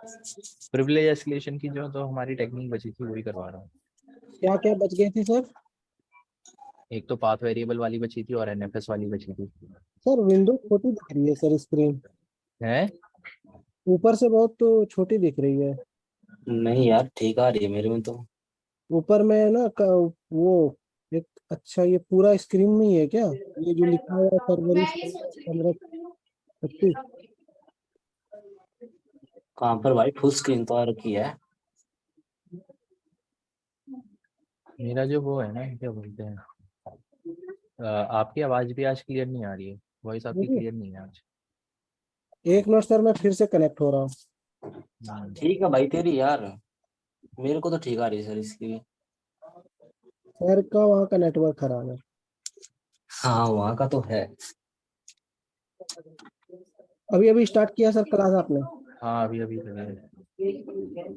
Privilege escalation की जो तो हमारी टेक्निक बची थी वही करवा रहा हूँ। क्या क्या बच गई थी सर? एक तो पाथ वेरिएबल वाली बची थी और एनएफएस वाली बची थी। सर विंडो छोटी दिख रही है सर, स्क्रीन है ऊपर से बहुत तो छोटी दिख रही है। नहीं यार ठीक आ रही है मेरे में तो। ऊपर में ना वो एक, अच्छा ये पूरा स्क्रीन में ही है क्या? ये जो लिखा हुआ है फरवरी 15 कहाँ पर भाई? फुल स्क्रीन तो आ रखी है। मेरा जो वो है ना, क्या बोलते हैं, आपकी आवाज भी आज क्लियर नहीं आ रही है। वॉइस आपकी क्लियर नहीं है आज। एक मिनट सर, मैं फिर से कनेक्ट हो रहा हूँ। ठीक है भाई तेरी यार, मेरे को तो ठीक आ रही है सर इसकी। सर का वहाँ का नेटवर्क खराब है। हाँ वहाँ का तो है। अभी अभी स्टार्ट किया सर क्लास आपने? हाँ अभी अभी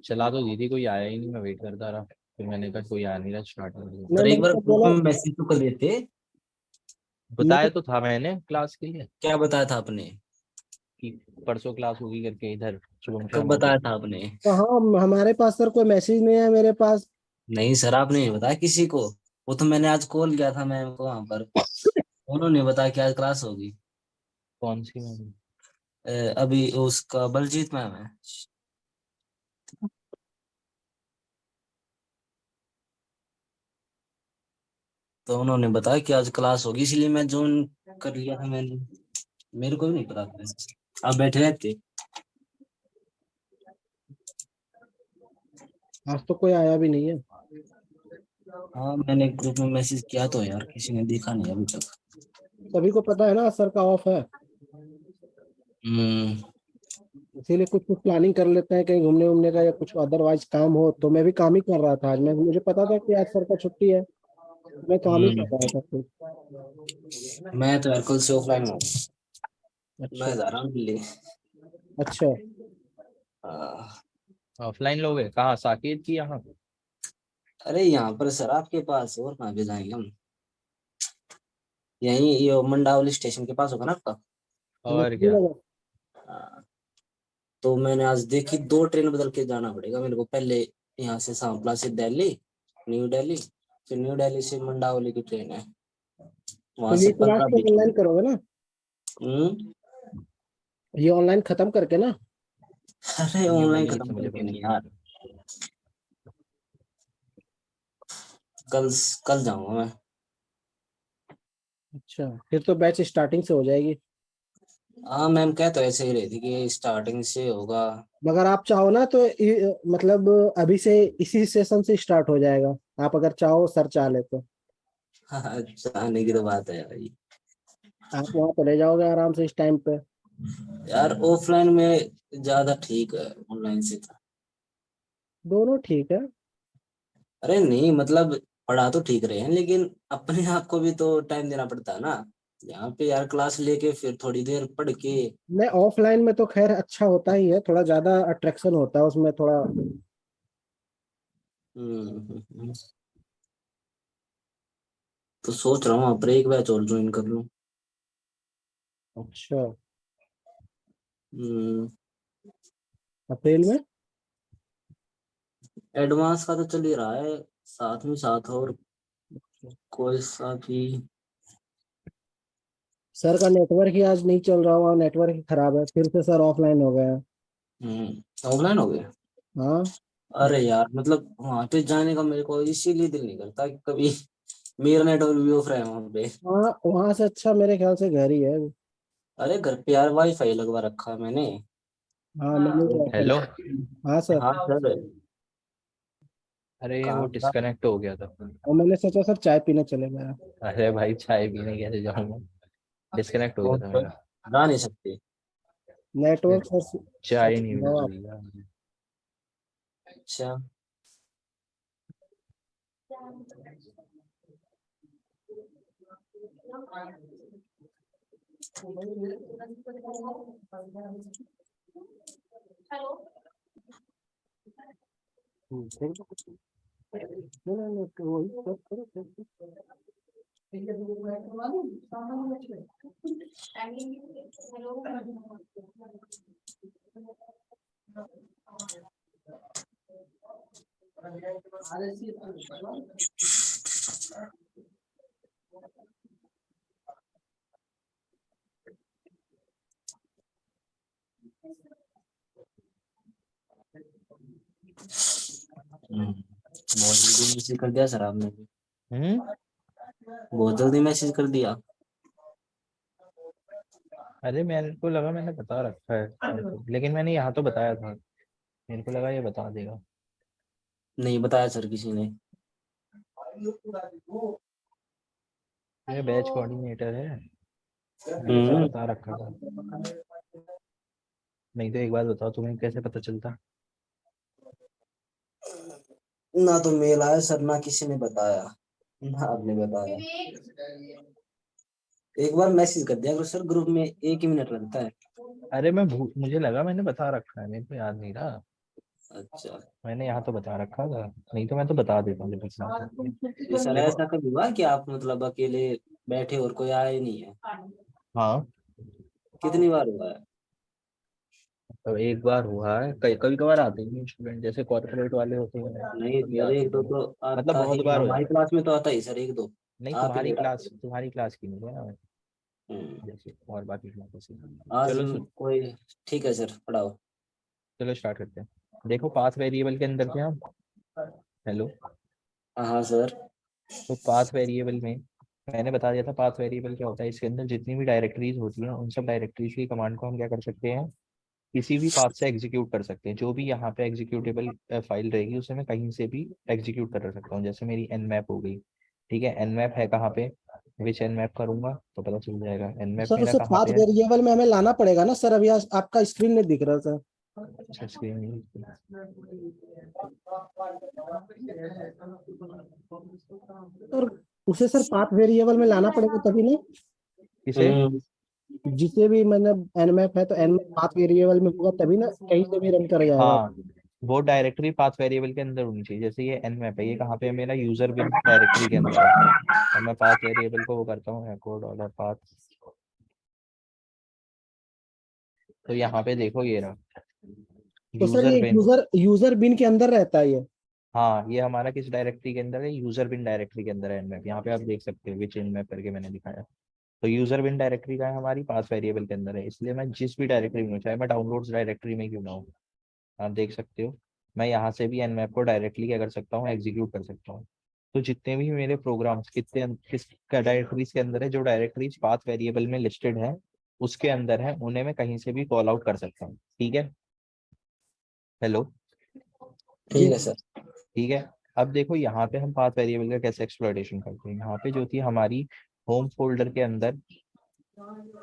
चला तो दीदी, कोई आया ही नहीं, मैं वेट करता रहा, फिर मैंने कहा कोई आया नहीं रहा, स्टार्ट कर दिया। नहीं और एक मैंने बार तो ग्रुप बोला, में मैसेज तो कर देते। बताया मैं तो था मैंने क्लास के लिए क्या बताया था आपने? कि परसों क्लास होगी करके इधर शुभम कब शर्मा बताया के। था आपने? कहाँ, हमारे पास सर कोई मैसेज नहीं है मेरे पास। नहीं सर आपने नहीं बताया किसी को। वो तो मैंने आज कॉल किया था मैम को वहां पर, उन्होंने बताया कि आज क्लास होगी। कौन सी मैम? अभी उसका बलजीत मैम है। तो उन्होंने बताया कि आज क्लास होगी, इसलिए मैं ज्वाइन कर लिया था मैंने। मेरे को भी नहीं पता था, आप बैठे रहते। आज तो कोई आया भी नहीं है। हाँ मैंने ग्रुप में मैसेज किया तो यार, किसी ने देखा नहीं अभी तक। सभी को पता है ना सर का ऑफ है, हम्म। इसीलिए कुछ कुछ प्लानिंग कर लेते हैं कहीं घूमने वूमने का या कुछ अदरवाइज काम हो। तो मैं भी काम ही कर रहा था आज, मैं मुझे पता था कि आज सर का छुट्टी है, मैं काम ही कर रहा था कुछ। मैं तो यार कल से ऑफलाइन हूँ। अच्छा मैं जा रहा हूँ दिल्ली। अच्छा। हाँ। ऑफलाइन लोग है कहाँ, साकेत की यहाँ? अरे यहाँ पर सर आपके पास, और कहाँ पे जाएंगे हम? यहीं ये मंडावली स्टेशन के पास होगा ना आपका। और नकली क्या। लगा। हाँ, तो मैंने आज देखी 2 ट्रेन बदल के जाना पड़ेगा मेरे को। पहले यहाँ से सांपला से दिल्ली, न्यू दिल्ली, फिर न्यू दिल्ली से मंडावली की ट्रेन है, तो वहां से ये क्लास 15 तो 20 ऑनलाइन मिनट। करोगे ना? हम्म। ये ऑनलाइन खत्म करके ना? अरे न्यू ऑनलाइन दिल्ली से खत्म मुझे करके पता। नहीं यार, कल कल जाऊंगा मैं। अच्छा, फिर तो बैच स्टार्टिंग से हो जाएगी। हाँ मैम कह तो ऐसे ही रही थी कि स्टार्टिंग से होगा। मगर आप चाहो ना तो मतलब अभी से इसी सेशन से स्टार्ट हो जाएगा, आप अगर चाहो, सर चाह ले तो। हाँ जाने की तो बात है भाई। आप वहाँ चले जाओगे आराम से इस टाइम पे। यार ऑफलाइन में ज्यादा ठीक है ऑनलाइन से तो। दोनों ठीक है। अरे नहीं मतलब पढ़ा तो ठीक रहे हैं, लेकिन अपने आप को भी तो टाइम देना पड़ता है ना। यहाँ पे यार क्लास लेके फिर थोड़ी देर पढ़ के। नहीं, ऑफलाइन में तो खैर अच्छा होता ही है, थोड़ा ज्यादा अट्रैक्शन होता है उसमें थोड़ा। हम्म। तो सोच रहा हूँ वहाँ पर एक बैच और ज्वाइन कर लूँ। अच्छा, हम्म। अप्रैल में? एडवांस का तो चल ही रहा है, साथ में साथ और कोई सा भी। सर का नेटवर्क ही आज नहीं चल रहा हुआ, नेटवर्क ही खराब है, फिर से सर ऑफलाइन हो गया है। ऑनलाइन हो गया। हाँ। अरे यार मतलब वहां पे जाने का मेरे को इसीलिए दिल नहीं करता कि कभी मेरा नेटवर्क भी ऑफ रहा है वहां पे। वहाँ वहाँ से अच्छा मेरे ख्याल से घर ही है। अरे घर पे यार वाईफाई लगवा रखा है मैंने। हाँ मैंने भी ऐसा हेलो। लिया। हाँ सर। हाँ सर। अरे वो कहाँ था? डिस्कनेक्ट हो गया था। और मैंने सोचा सर चाय पीने चले गया। अरे भाई चाय पीने कैसे जाऊंगा, डिस्कनेक्ट हो गया था तो मेरा। जा नहीं सकते। नेटवर्क सर चाय सच नहीं मिल बताओ आप। रही यार। अच्छा। फिर तो कुछ नहीं, नहीं, नहीं, तो वही सब करो फिर। बहुत जल्दी मैसेज कर दिया सर आपने, बहुत जल्दी मैसेज कर दिया। अरे मेरे को लगा मैंने बता रखा है, लेकिन मैंने यहाँ तो बताया था, मेरे को लगा ये बता देगा। नहीं बताया सर किसी ने। ये बैच कोऑर्डिनेटर है, मैंने सब बता रखा था। नहीं तो एक बात बताओ, तुम्हें कैसे पता चलता? ना तो मेल आया सर, ना किसी ने बताया, ना आपने बताया। एक बार मैसेज कर दिया करो सर, ग्रुप में 1 ही मिनट लगता है। अरे मुझे लगा मैंने बता रखा है, मेरे को याद नहीं रहा। अच्छा, मैंने यहाँ तो बता रखा था, नहीं तो मैं तो बता देता हूँ जब इतना था। तो सर देखो, ऐसा कभी हुआ कि आप मतलब अकेले बैठे और कोई आया ही नहीं है? हाँ कितनी बार हुआ है? तो एक बार हुआ है, कई कभी कभार आते हैं स्टूडेंट, जैसे कॉर्पोरेट वाले होते हैं नहीं तभी सर, आते एक दो हैं। तो मतलब आता बहुत ही, बार हो हमारी जाता क्लास में तो आता ही सर, एक दो। है। नहीं, आप ही लेट आते हो। तुम्हारी क्लास की नहीं है ना, हम्म, जैसे और बाकी क्लासों से। आज चलो कोई, ठीक है सर, पढ़ाओ। चलो स्टार्ट करते हैं। देखो पाथ वेरिएबल के अंदर क्या, हेलो, हाँ सर। तो पाथ वेरिएबल में मैंने बता दिया था पाथ वेरिएबल क्या होता है। इसके अंदर जितनी भी डायरेक्टरीज होती हैं, उन सब डायरेक्टरीज की कमांड को हम क्या कर सकते हैं, किसी भी पाथ से एग्जीक्यूट कर सकते हैं। जो भी यहाँ पे एग्जीक्यूटेबल फाइल रहेगी उसे मैं कहीं से भी एग्जीक्यूट कर सकता हूँ। जैसे मेरी एन मैप हो गई, ठीक है, एन मैप है कहाँ पे, विच एन मैप करूंगा तो पता चल जाएगा एन मैप सर मेरा उसे कहाँ पाथ पे है। वेरिएबल में हमें लाना पड़ेगा ना सर, अभी आपका स्क्रीन नहीं दिख रहा सर। अच्छा स्क्रीन, और उसे सर पाथ वेरिएबल में लाना पड़ेगा तभी ना। किसे, जिसे भी मैंने एनमैप है तो एनमैप पाथ वेरिएबल में होगा तभी ना, कहीं से भी रन कर जाएगा। हाँ वो डायरेक्टरी पाथ वेरिएबल के अंदर होनी चाहिए। जैसे ये एन मैप है, ये कहाँ पे है, मेरा यूजर बिन डायरेक्टरी के अंदर है। और मैं पाथ वेरिएबल को वो करता हूँ एको डॉलर पाथ, तो यहाँ पे देखो ये रहा तो सर यूजर ये बिन। यूजर यूजर बिन के अंदर रहता है ये। हाँ ये हमारा किस डायरेक्टरी के अंदर है, यूजर बिन डायरेक्टरी के अंदर है एनमैप। यहाँ पे आप देख सकते हो विच एनमैप करके मैंने दिखाया। तो यूजर बिन डायरेक्टरी का है हमारी, पास वेरिएबल के अंदर है। इसलिए मैं जिस भी डायरेक्टरी में हूँ, चाहे मैं डाउनलोड्स डायरेक्टरी में क्यों ना हूँ, आप देख सकते हो मैं यहाँ से भी एनमैप को डायरेक्टली क्या कर सकता हूँ, एग्जीक्यूट कर सकता हूँ। तो जितने भी मेरे प्रोग्राम्स कितने किस डायरेक्टरीज के अंदर है, जो डायरेक्टरीज पाथ वेरिएबल में लिस्टेड है उसके अंदर है, उन्हें मैं कहीं से भी कॉल आउट कर सकता हूँ। ठीक है, हेलो, जी ठीक है सर। ठीक है। अब देखो यहाँ पे हम पाथ वेरिएबल का कैसे एक्सप्लॉयटेशन करते हैं। यहाँ पे जो थी हमारी होम फोल्डर के अंदर,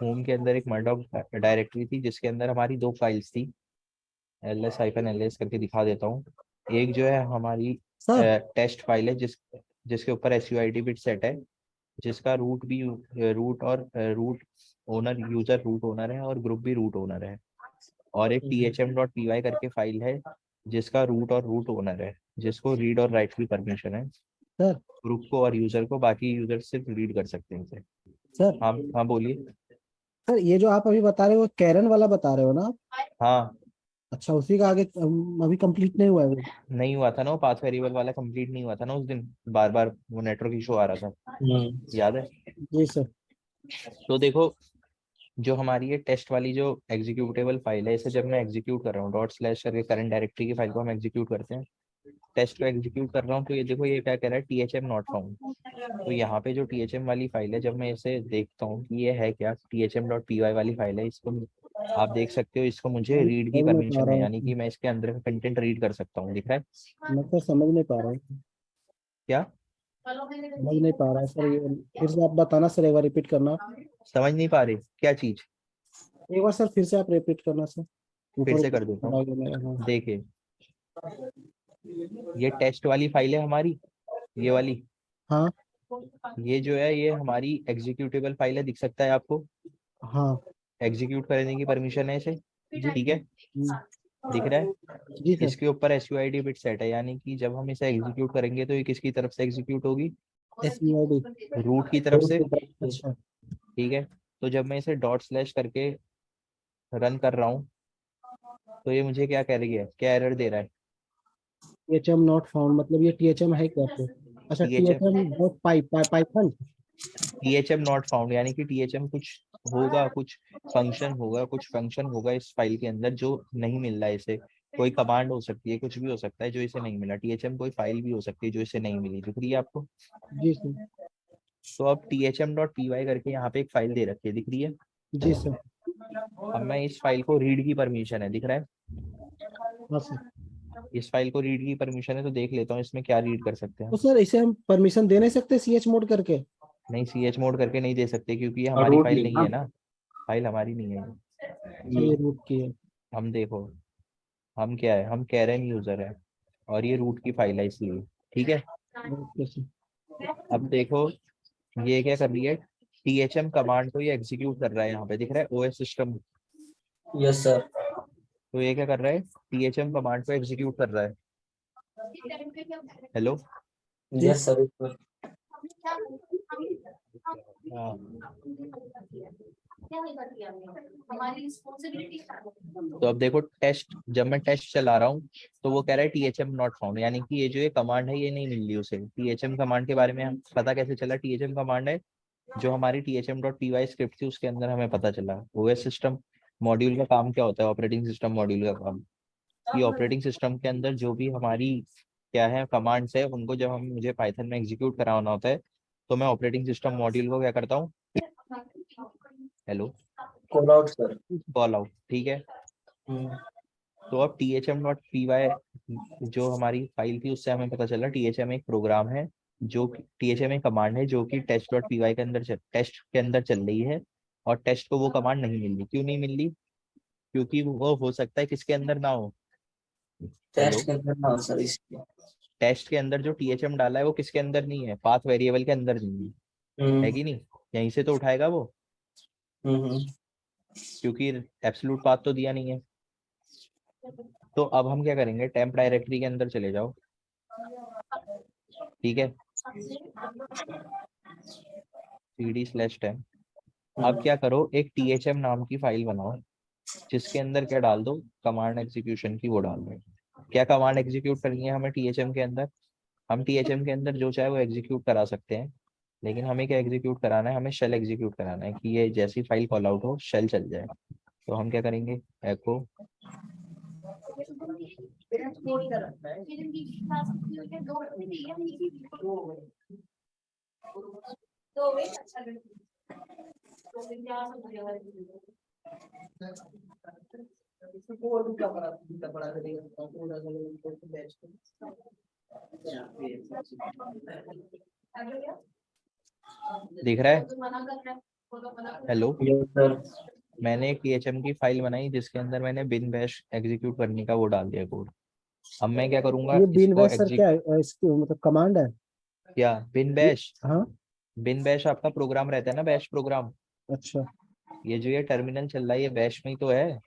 होम के अंदर एक मर्डॉक डायरेक्टरी थी जिसके अंदर हमारी दो फाइल्स थी, ls करके दिखा देता हूँ। एक जो है हमारी सर। टेस्ट फाइल है, जिसके ऊपर SUID बिट सेट है, जिसका रूट भी रूट और root owner, user root owner है और ग्रुप भी रूट ओनर है। और एक thm.py करके फाइल है जिसका रूट और रूट ओनर है, जिसको रीड और राइट की परमिशन है। सर। ग्रुप को और यूजर को, बाकी यूजर सिर्फ रीड कर सकते हैं इसे। सर। हाँ हाँ बोलिए। सर ये जो आप अभी बता रहे हो वो कैरन वाला बता रहे हो ना आप? हाँ अच्छा, उसी का आगे अभी कंप्लीट नहीं हुआ है वो। नहीं हुआ था ना वो पाथ वेरिएबल वाला, कंप्लीट नहीं हुआ था ना उस दिन, बार बार वो नेटवर्क इशू आ रहा था, याद है। जी सर। तो देखो जो हमारी ये टेस्ट वाली जो एग्जीक्यूटेबल फाइल है, इसे जब मैं एग्जीक्यूट कर रहा हूँ डॉट स्लैश करके करंट डायरेक्टरी की फाइल को हम एग्जीक्यूट करते हैं, टेस्ट को एग्जीक्यूट कर रहा हूँ, तो ये देखो ये क्या कह रहा है, THM नॉट फाउंड। तो यहाँ पे जो THM वाली फाइल है, जब मैं इसे देखता हूँ कि ये है क्या, thm.py वाली फाइल है, इसको आप देख सकते हो, इसको मुझे मैं रीड की समझ नहीं पा परमिशन रहा है, हूँ। यानी कि मैं इसके अंदर का कंटेंट रीड कर सकता हूँ, दिख रहा है मैं तो समझ नहीं पा रहा हूँ। क्या, समझ नहीं पा रहा सर, ये फिर से आप बताना सर, एक बार रिपीट करना। समझ नहीं पा रहे क्या चीज, एक बार सर फिर से आप रिपीट करना सर। फिर ऊपर से ऊपर कर देता थोड़ा हूँ। गया, हाँ। देखिए ये टेस्ट वाली फाइल है हमारी, ये वाली, हाँ। ये जो है ये हमारी एग्जीक्यूटेबल फाइल है, दिख सकता है आपको, हाँ। एग्जीक्यूट करने की परमिशन है इसे, जी। ठीक है, दिख रहा है। जी सर। इसके ऊपर SUID बिट सेट है, यानी कि जब हम इसे एग्जीक्यूट करेंगे तो ये किसकी तरफ से एग्जीक्यूट होगी, SUID। रूट की तरफ से, अच्छा। ठीक है। तो जब मैं इसे डॉट स्लैश करके रन कर रहा हूँ तो ये मुझे क्या कह रही है, क्या एरर दे रहा है, THM नॉट फाउंड मतलब ये THM है क्या फिर? अच्छा THM dot Python. THM not found यानी कि THM कुछ होगा, कुछ फंक्शन होगा इस फाइल के अंदर जो नहीं मिल रहा है इसे। कोई कमांड हो सकती है, कुछ भी हो सकता है जो इसे नहीं मिला। THM कोई फाइल भी हो सकती है जो इसे नहीं मिली। दिख रही है आपको? जी सर। तो अब thm.py करके यहाँ पे एक फाइल दे रखी है, दिख रही है? जी सर। अब मैं इस फाइल को रीड की परमिशन है, दिख रहा है? हाँ सर। इस फाइल को रीड की परमिशन है, तो देख लेता हूँ इसमें क्या रीड कर सकते तो हैं। सर इसे हम परमिशन दे नहीं सकते CH मोड करके? नहीं, CH मोड करके नहीं दे सकते क्योंकि ये और हमारी रूट फाइल लिख नहीं है ना। ना। फाइल हमारी नहीं है। अच्छा ये रूट की है। हम देखो, हम क्या है, हम कैरन यूजर है और ये रूट की फाइल है इसलिए। ठीक है। Okay sir. अब देखो ये क्या कर रही है, THM कमांड को ये एग्जीक्यूट कर रहा है। यहाँ पे दिख रहा है OS सिस्टम। Yes sir. तो ये क्या कर रहा है, THM कमांड को एग्जीक्यूट कर रहा है। हेलो। जी यस सर। हाँ। तो अब देखो टेस्ट, जब मैं टेस्ट चला रहा हूँ तो वो कह रहा है THM नॉट फाउंड, यानी कि ये जो ये कमांड है ये नहीं मिल रही उसे। THM कमांड के बारे में हम पता कैसे चला? THM कमांड है जो हमारी thm.py स्क्रिप्ट थी उसके अंदर हमें पता चला। OS सिस्टम मॉड्यूल का काम क्या होता है? ऑपरेटिंग सिस्टम मॉड्यूल का काम, कि ऑपरेटिंग सिस्टम के अंदर जो भी हमारी क्या है कमांड्स है उनको जब हम मुझे पाइथन में एग्जीक्यूट कराना होता है तो मैं ऑपरेटिंग सिस्टम मॉड्यूल को क्या करता हूँ, hello, call out sir. Call out. ठीक है। तो अब thm.py जो हमारी फाइल थी उससे हमें पता चला THM एक प्रोग्राम है, जो THM एक कमांड है जो कि test.py के अंदर टेस्ट के अंदर चल रही है। और टेस्ट को वो कमांड नहीं मिल रही। क्यों नहीं मिल रही? क्योंकि वो हो सकता है किसके अंदर ना हो। हेलो। टेस्ट करना हो सर इसलिए। टेस्ट के अंदर जो THM डाला है वो किसके अंदर नहीं है, पाथ वेरिएबल के अंदर नहीं है कि नहीं? यहीं से तो उठाएगा वो, हम्म। क्योंकि एब्सोल्यूट पाथ तो दिया नहीं है। तो अब हम क्या करेंगे, टेम्प डायरेक्टरी के अंदर चले जाओ। ठीक है, cd/temp। अब क्या करो, एक THM नाम की फाइल बनाओ जिसके अंदर क्या डाल दो, कमांड एग्जीक्यूशन की वो डाल दो। क्या कमांड एग्जीक्यूट करनी है हमें THM के अंदर? हम THM के अंदर जो चाहे वो एग्जीक्यूट करा सकते हैं, लेकिन हमें क्या एग्जीक्यूट कराना है, हमें शेल एग्जीक्यूट कराना है कि ये जैसी फाइल कॉल आउट हो शेल चल जाए। तो हम क्या करेंगे, एको दिख रहा है? हेलो। Yes sir. मैंने एक THM की फाइल बनाई जिसके अंदर मैंने बिन बैश एग्जीक्यूट करने का वो डाल दिया कोड। अब मैं क्या करूंगा ये बीन इसको बैश सर क्या है? इसकी मतलब कमांड है? क्या बिन ये- बैश? हाँ। बिन बैश आपका प्रोग्राम रहता है ना, बैश प्रोग्राम। अच्छा। ये जो ये टर्मिनल चल रहा है ये बैश में ही तो है।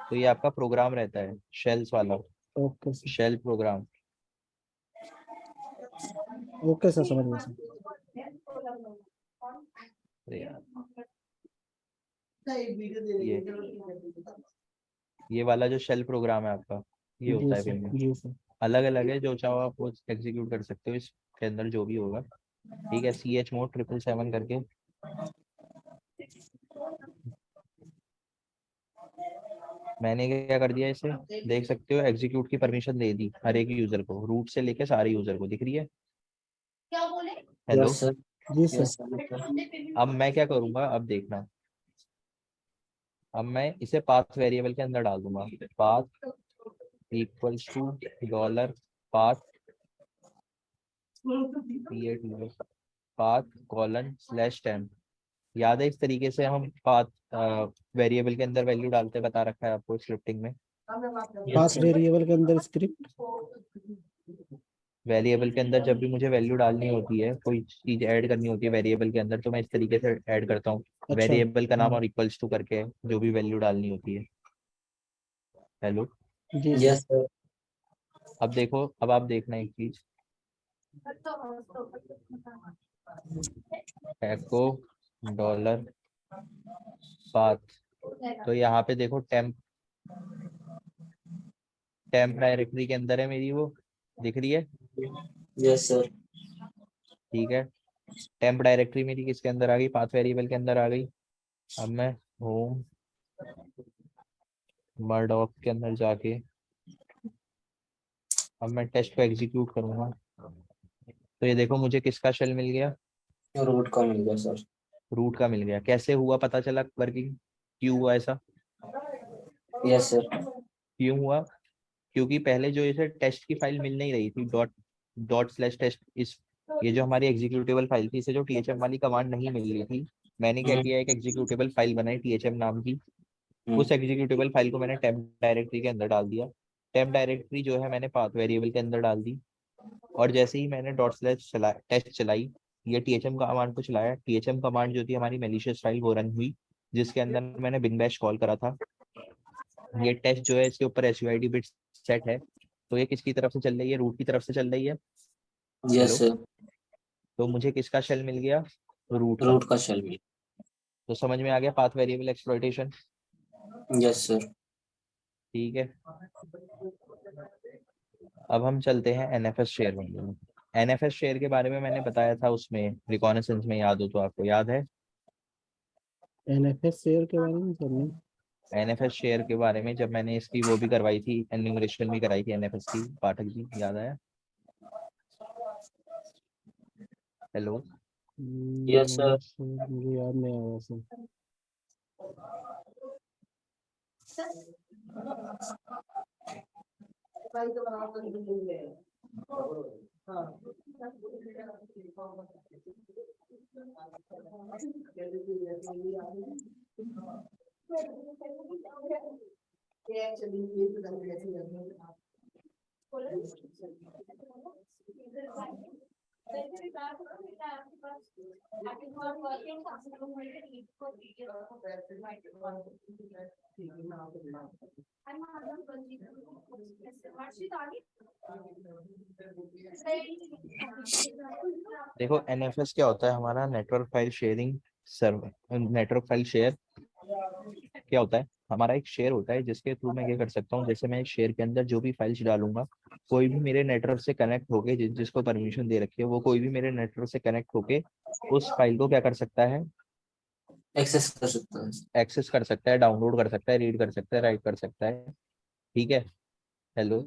तो ये आपका प्रोग्राम रहता है शेल्स वाला, okay sir. Shell program. Okay sir समझ गया सर। अरे यार, ये वाला जो शेल प्रोग्राम है आपका, ये जी होता है सर। Bin bash. जी सर। अलग अलग है, जो चाहो आप वो एग्जीक्यूट कर सकते हो इसके अंदर जो भी होगा। ठीक है, CH मोड 777 करके मैंने क्या कर दिया, इसे देख सकते हो एग्जीक्यूट की परमिशन दे दी हर एक यूजर को, रूट से लेके सारे यूजर को। दिख रही है? हेलो। Yes sir. जी सर। Yes sir. अब मैं क्या करूंगा, अब देखना। अब मैं इसे पाथ वेरिएबल के अंदर डाल दूंगा, path equals to dollar path path :temp। याद है इस तरीके से हम पाथ वेरिएबल के अंदर वैल्यू डालते, बता रखा है आपको स्क्रिप्टिंग में। यस पास सर। वेरिएबल के अंदर स्क्रिप्ट। वेरिएबल के अंदर जब भी मुझे वैल्यू डालनी होती है, कोई चीज ऐड करनी होती है वेरिएबल के अंदर, तो मैं इस तरीके से ऐड करता हूँ, अच्छा। वेरिएबल का नाम हाँ। और इक्वल्स टू करके जो भी वैल्यू डालनी होती है। हेलो। जी सर। Yes sir. अब देखो, अब आप देखना एक चीज, एको डॉलर पाथ। तो यहाँ पे देखो टेम्प टेम्प डायरेक्टरी के अंदर है मेरी वो, दिख रही है? Yes sir. ठीक है, टेम्प डायरेक्टरी मेरी किसके अंदर आ गई? पाथ वेरिएबल के अंदर आ गई। अब मैं होम मर्डॉक के अंदर जाके अब मैं टेस्ट को एग्जीक्यूट करूंगा, तो ये देखो मुझे किसका शेल मिल गया? रूट का मिल गया सर। रूट का मिल गया। कैसे हुआ पता चला वर्किंग? क्यों हुआ ऐसा? Yes sir. क्यों हुआ? क्योंकि पहले जो इसे टेस्ट की फाइल मिल नहीं रही थी, डॉट डॉट स्लैश टेस्ट, इस ये जो हमारी एग्जीक्यूटेबल फाइल थी, इसे जो टीएचएम वाली कमांड नहीं मिल रही थी, मैंने क्या किया, एक एग्जीक्यूटेबल फाइल बनाई टीएचएम नाम की। उस एग्जीक्यूटेबल फाइल को मैंने टेम्प डायरेक्टरी के अंदर डाल दिया। टेम्प डायरेक्टरी जो है मैंने पाथ वेरिएबल के अंदर डाल दी, और जैसे ही मैंने डॉट स्लैश टेस्ट चलाई, ये टीएचएम कमांड को चलाया। टीएचएम कमांड जो थी हमारी मेलिशियस फाइल, वो रन हुई, जिसके अंदर मैंने बिन बैश कॉल करा था। ये टेस्ट जो है इसके ऊपर एसयूआईडी बिट सेट है, तो ये किसकी तरफ से चल रही है? रूट की तरफ से चल रही है। Yes hello, sir. तो मुझे किसका शेल मिल गया? रूट का। रूट का शेल मिल। तो समझ में आ गया path variable exploitation. Yes sir. ठीक है, अब हम चलते हैं एनएफएस शेयर में। एनएफएस शेयर के बारे में मैंने बताया था उसमें रिकॉनेसेंस में, याद हो तो आपको याद है? एनएफएस शेयर के बारे में सर नहीं। एनएफएस शेयर के बारे में जब मैंने इसकी वो भी करवाई थी, एन्यूमरेशन भी कराई थी एनएफएस की, पाठक जी याद आया? Hello, yes sir. मुझे याद नहीं आ रहा सर। देखो एनएफएस क्या होता है? हमारा network file sharing server. Network file share क्या होता है? हमारा एक शेयर होता है जिसके थ्रू मैं क्या कर सकता हूँ, जैसे मैं एक शेयर के अंदर जो भी फाइल्स डालूंगा, कोई भी मेरे नेटवर्क से कनेक्ट होके, जिसको परमिशन दे रखी है, वो कोई भी मेरे नेटवर्क से कनेक्ट होके उस फाइल को क्या कर सकता है? एक्सेस कर सकता है। एक्सेस कर सकता है, डाउनलोड कर सकता है, रीड कर सकता है, राइट कर सकता है। ठीक है। Hello,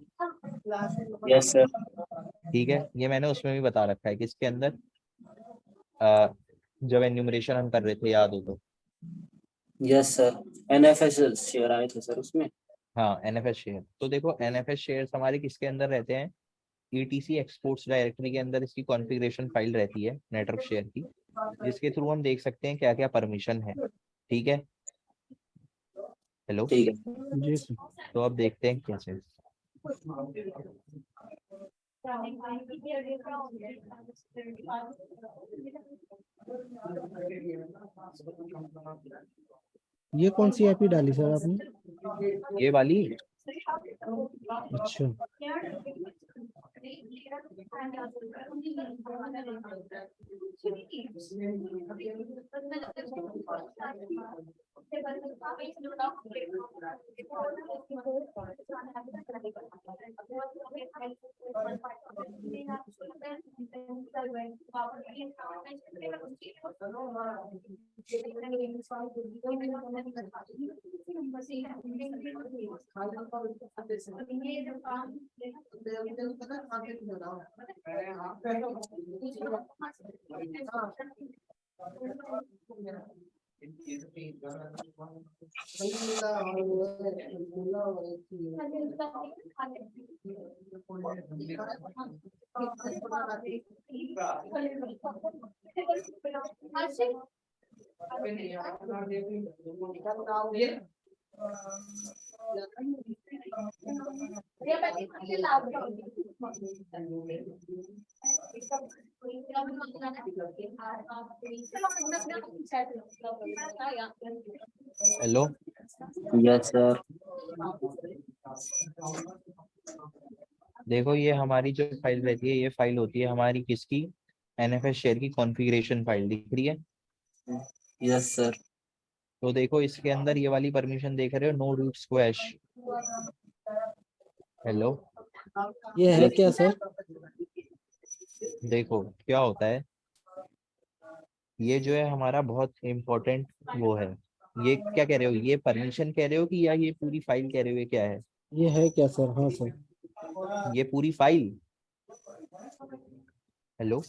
yes sir. ठीक है, ये मैंने उसमें भी बता रखा है कि इसके अंदर अ, जब एन्यूमरेशन हम कर रहे थे, याद हो तो? Yes sir. एनएफएस शेयर आए थे सर उसमें। हाँ, एनएफएस शेयर। तो देखो एनएफएस शेयर्स हमारे किसके अंदर रहते हैं? ईटीसी एक्सपोर्ट्स डायरेक्टरी के अंदर इसकी कॉन्फ़िगरेशन फाइल रहती है नेटवर्क शेयर की, जिसके थ्रू हम देख सकते हैं क्या क्या परमिशन है। ठीक है। हेलो, ठीक है। जी सर। तो अब देखते हैं कैसे। ये कौन सी आईपी डाली सर आपने? ये वाली अच्छा। Hello, yes sir. देखो ये हमारी जो फाइल रहती है, ये फाइल होती है हमारी किसकी? एनएफएस शेयर की कॉन्फ़िगरेशन फाइल दिख रही है। Yes sir. तो देखो इसके अंदर ये वाली परमिशन देख रहे हो, नो रूट स्क्वैश। हेलो, ये है क्या सर? देखो क्या होता है, ये जो है हमारा बहुत इम्पोर्टेंट वो है। ये क्या कह रहे हो, ये परमिशन कह रहे हो कि या ये पूरी फाइल कह रहे हो, ये क्या है? ये है क्या सर? हाँ सर। ये पूरी फाइल। हेलो।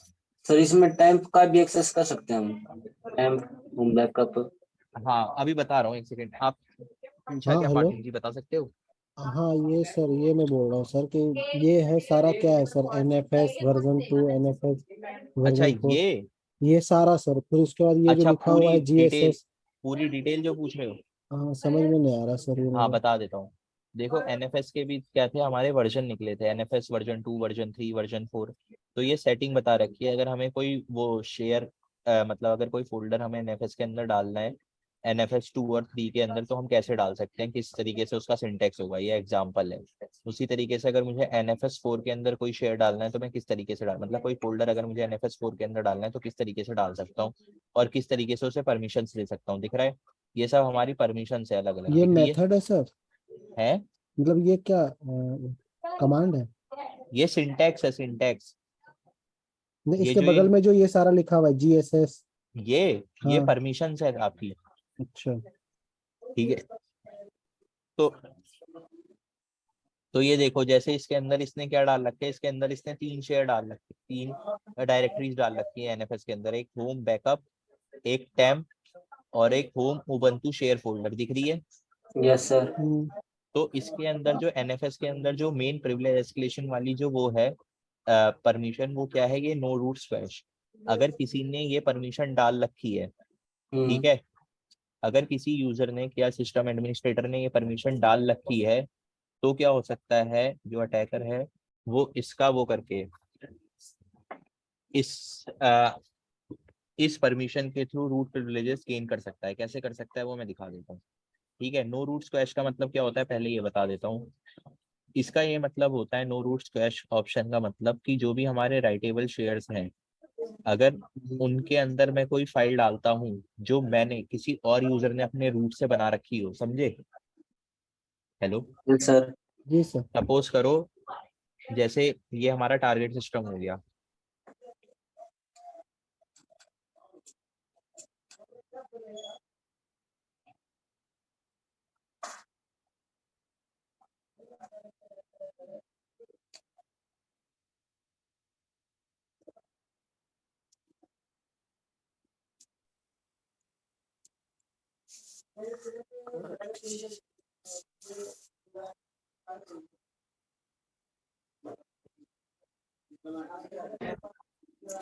सर इसमें टैंप का भी एक्सेस कर सकते हैं हम, टैंप होम बैकअप। हाँ अभी बता रहा हूँ, एक सेकेंड। आप पूछा हाँ क्या हेलो। पाटिल जी, बता सकते हो? हाँ ये सर, ये मैं बोल रहा हूँ सर कि ये है सारा क्या है सर? NFS वर्जन 2, NFS अच्छा वर्जन 4, ये। ये सारा सर। फिर उसके बाद ये जो अच्छा लिखा हुआ है डिटेल, GSS। पूरी डिटेल जो पूछ रहे हो। हाँ समझ में नहीं आ रहा सर ये हाँ मेरे। बता देता हूँ। देखो एनएफएस के भी क्या थे, हमारे वर्जन निकले थे, एनएफएस वर्जन 2, वर्जन 3, वर्जन 4। तो ये सेटिंग बता रखी है, अगर हमें कोई वो शेयर मतलब अगर कोई फोल्डर हमें एनएफएस के अंदर डालना है, NFS 2 और 3 के अंदर, तो हम कैसे डाल सकते हैं, किस तरीके से उसका सिंटेक्स होगा, ये एग्जाम्पल है। उसी तरीके से अगर मुझे NFS 4 के अंदर कोई शेयर डालना है तो मैं किस तरीके से डाल, मतलब कोई फोल्डर अगर मुझे NFS 4 के अंदर डालना है तो किस तरीके से डाल सकता हूँ, और किस तरीके से उसे परमिशन दे सकता हूँ। दिख रहा है? ये सब हमारी परमिशन है, अलग अलग ये दिख रही मेथड है सर? है। मतलब ये क्या कमांड है? ये सिंटैक्स है, सिंटैक्स। नहीं, ये इसके जो बगल में जो ये सारा लिखा हुआ है GSS। ये ये हाँ। परमिशन है आपकी। अच्छा। ठीक है। तो ये देखो, जैसे इसके अंदर इसने क्या डाल रखे है, इसके अंदर इसने 3 शेयर डाल रखे, 3 डायरेक्टरीज डाल रखी है एनएफएस के अंदर, एक होम बैकअप, एक टेम्प, और एक होम उबंटू शेयर फोल्डर। दिख रही है? Yes sir. तो इसके अंदर जो एनएफएस के अंदर जो मेन प्रिविलेज एस्केलेशन वाली जो वो है परमिशन, वो क्या है, ये नो रूट स्लैश। अगर किसी ने ये परमिशन डाल रखी है, ठीक है, अगर किसी यूजर ने या सिस्टम एडमिनिस्ट्रेटर ने ये परमिशन डाल रखी है, तो क्या हो सकता है, जो अटैकर है वो इसका वो करके इस इस परमिशन के थ्रू रूट प्रिविलेजेस गेन कर सकता है। कैसे कर सकता है वो मैं दिखा देता हूँ। ठीक है, नो रूट स्क्वैश का मतलब क्या होता है, पहले ये बता देता हूँ। इसका ये मतलब होता है, नो रूट स्क्वैश ऑप्शन का मतलब कि जो भी हमारे राइटेबल शेयर्स हैं, अगर उनके अंदर मैं कोई फाइल डालता हूँ जो मैंने किसी और यूजर ने अपने रूट से बना रखी हो, समझे? हेलो। Yes sir. जी सर। सपोज करो, जैसे ये हमारा टारगेट सिस्टम हो गया,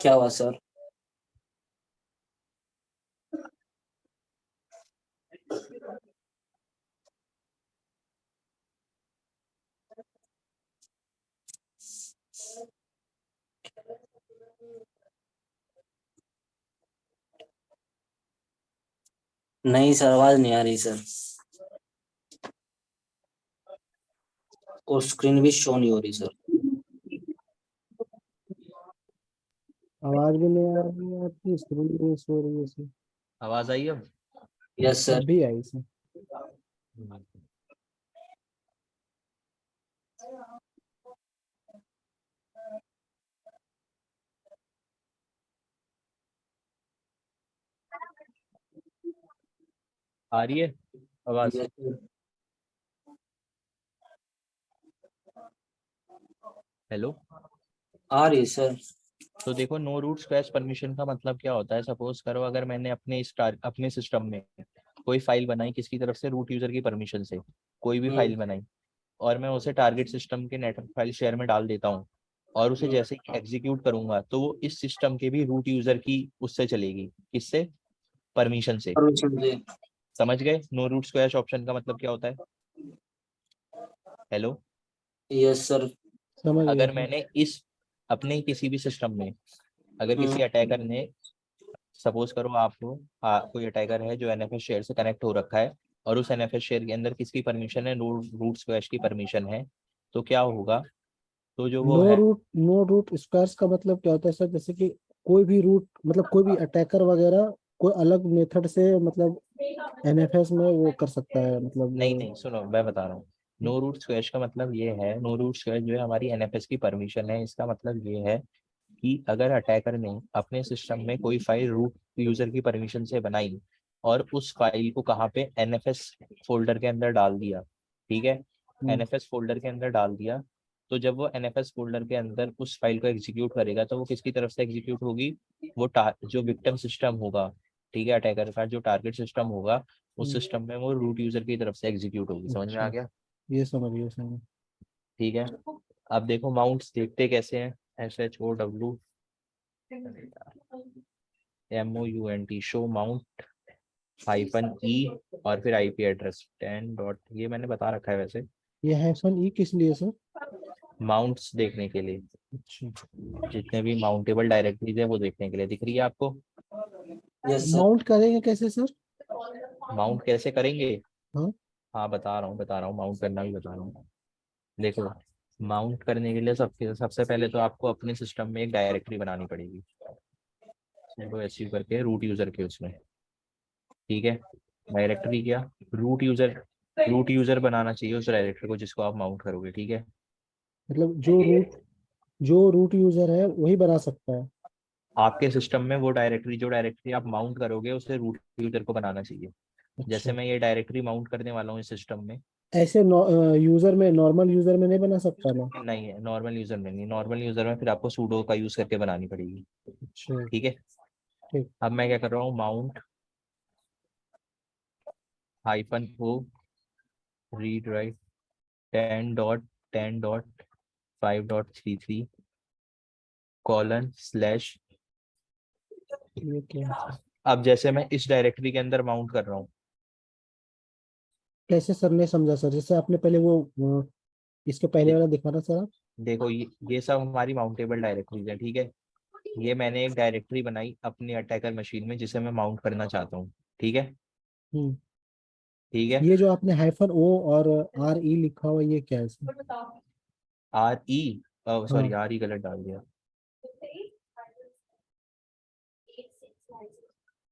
क्या हुआ सर? नहीं सर, आवाज नहीं आ रही सर, और स्क्रीन भी शो नहीं हो रही सर। आवाज भी नहीं आ रही है आपकी, स्क्रीन भी नहीं सो रही है सर। आवाज आई अब? यस अब सर। भी आई सर। आ रही है आवाज? Yes sir. हेलो। आ रही है सर। तो देखो, नो रूट स्क्वैश परमिशन का मतलब क्या होता है, सपोज करो अगर मैंने अपने सिस्टम में कोई फाइल बनाई किसकी तरफ से, रूट यूजर की परमिशन से, कोई भी फाइल बनाई, और मैं उसे टारगेट सिस्टम के नेटवर्क फाइल शेयर में डाल देता हूँ, और उसे जैसे ही एग्जीक्यूट करूंगा तो वो इस सिस्टम के भी रूट यूजर की उससे चलेगी, किससे, परमिशन से। परमिशन दे। समझ गए नो रूट स्क्वैश ऑप्शन का मतलब क्या होता है? हेलो। Yes sir. समझ गया अगर सर। मैंने इस अपने किसी भी सिस्टम में, अगर किसी अटैकर ने, सपोज करो आपको, कोई अटैकर है जो एनएफएस शेयर से कनेक्ट हो रखा है, और उस एनएफएस शेयर के अंदर किसकी परमिशन है, रूट स्क्वैश की परमिशन है, तो क्या होगा, तो जो वो है, नो रूट स्क्वायर्स का मतलब क्या होता है सर? जैसे कि कोई भी रूट, मतलब कोई भी अटैकर वगैरह कोई अलग मेथड से, मतलब NFS में वो कर सकता है, मतलब नहीं नहीं सुनो मैं बता रहा हूँ, नो रूट स्क्वैश का मतलब ये है, नो रूट स्क्वैश जो है हमारी एनएफएस की परमिशन है। इसका मतलब ये है कि अगर अटैकर ने अपने सिस्टम में कोई फाइल रूट यूजर की परमिशन से बनाई और उस फाइल को कहाँ पे एनएफएस फोल्डर के अंदर डाल दिया, ठीक है, एनएफएस फोल्डर के अंदर डाल दिया, तो जब वो एनएफएस फोल्डर के अंदर उस फाइल को एग्जीक्यूट करेगा तो वो किसकी तरफ से एग्जीक्यूट होगी, वो जो विक्टिम सिस्टम होगा, ठीक है, अटैकर का जो टारगेट सिस्टम होगा, उस सिस्टम में वो रूट यूजर की तरफ से एग्जीक्यूट होगी। समझ में आ अच्छा, गया? ये समझ। ठीक है। अब देखो माउंट्स देखते कैसे हैं, SHOW MOUNT show mount -E और फिर IP एड्रेस 10 डॉट, ये मैंने बता रखा है वैसे, ये -E किस लिए सर? माउंट्स देखने के लिए, अच्छा, जितने भी माउंटेबल डायरेक्टरीज है वो देखने के लिए। दिख रही है आपको? Yes sir. माउंट करेंगे कैसे सर? माउंट कैसे करेंगे? हाँ, हाँ बता रहा हूँ माउंट करना भी बता रहा हूँ। देखो, माउंट करने के लिए सबसे पहले तो आपको अपने सिस्टम में एक डायरेक्टरी बनानी पड़ेगी, तो अचीव करके रूट यूजर के उसमें, ठीक है, डायरेक्टरी क्या, रूट यूजर, रूट यूजर बनाना चाहिए उस डायरेक्टरी को जिसको आप माउंट करोगे, ठीक है। मतलब जो रूट यूजर है वही बना सकता है। आपके सिस्टम में वो डायरेक्टरी, जो डायरेक्टरी आप माउंट करोगे उसे रूट यूजर को बनाना चाहिए। जैसे अच्छा, मैं ये डायरेक्टरी माउंट करने वाला हूँ इस सिस्टम में, ऐसे यूजर में, नॉर्मल यूजर में नहीं बना सकता ना? नहीं है नॉर्मल यूजर में नहीं, नॉर्मल यूजर में फिर आपको सूडो का यूज करके बनानी पड़ेगी, अच्छा, ठीक है। ठीक। अब मैं क्या कर रहा हूँ, माउंट -O रीड राइट 10.10.5.33 :/ ये क्या है सर? अब जैसे मैं इस डायरेक्टरी के अंदर माउंट कर रहा हूँ, कैसे सर, नहीं समझा सर, जैसे आपने पहले वो इसके पहले दे, वाला दिखाना सर आप। देखो ये सब हमारी माउंटेबल डायरेक्टरीज है, ठीक है। ये मैंने एक डायरेक्टरी बनाई अपनी अटैकर मशीन में जिसे मैं माउंट करना चाहता हूँ, ठीक है, हम्म ठीक है। ये जो आपने -O और RE लिखा हुआ, ये क्या है सर? RE, सॉरी हाँ, RE गलत डाल दिया,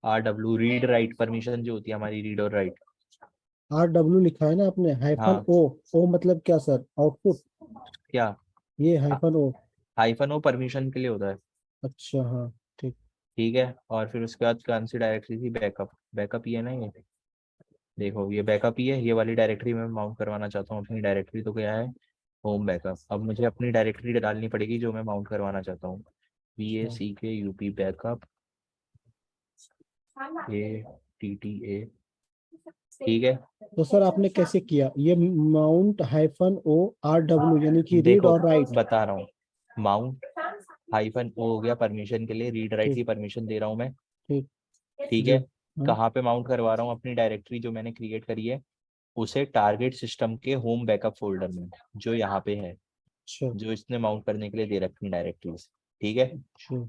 RW रीड राइट परमिशन जो होती है हमारी, रीड और राइट। RW लिखा है ना आपने, हाँ -O मतलब क्या सर, आउटपुट? क्या, ये -O। -O परमिशन के लिए होता है, अच्छा, हाँ, ठीक। ठीक है। और फिर उसके बाद कौन सी डायरेक्टरी थी, बैकअप, बैकअप ये ना, ये देखो ये बैकअप ही है, ये वाली डायरेक्टरी में माउंट करवाना चाहता हूँ अपनी डायरेक्टरी, तो क्या है, होम बैकअप। अब मुझे अपनी डायरेक्टरी डालनी पड़ेगी जो मैं माउंट करवाना चाहता हूँ, अच्छा, BACK UP बैकअप ATTA, ठीक है। तो सर आपने कैसे किया ये? माउंट -O RW यानी कि रीड देखो और राइट। बता रहा हूँ, माउंट -O हो गया परमिशन के लिए, रीड राइट ठीक, की परमिशन दे रहा हूँ मैं, ठीक। ठीक जी। है। हाँ, कहाँ पे माउंट करवा रहा हूँ, अपनी डायरेक्टरी जो मैंने क्रिएट करी है उसे टारगेट सिस्टम के होम बैकअप फोल्डर में, जो यहाँ पे है, अच्छा, जो इसने माउंट करने के लिए दे रखी डायरेक्टरीज, ठीक है। अच्छा।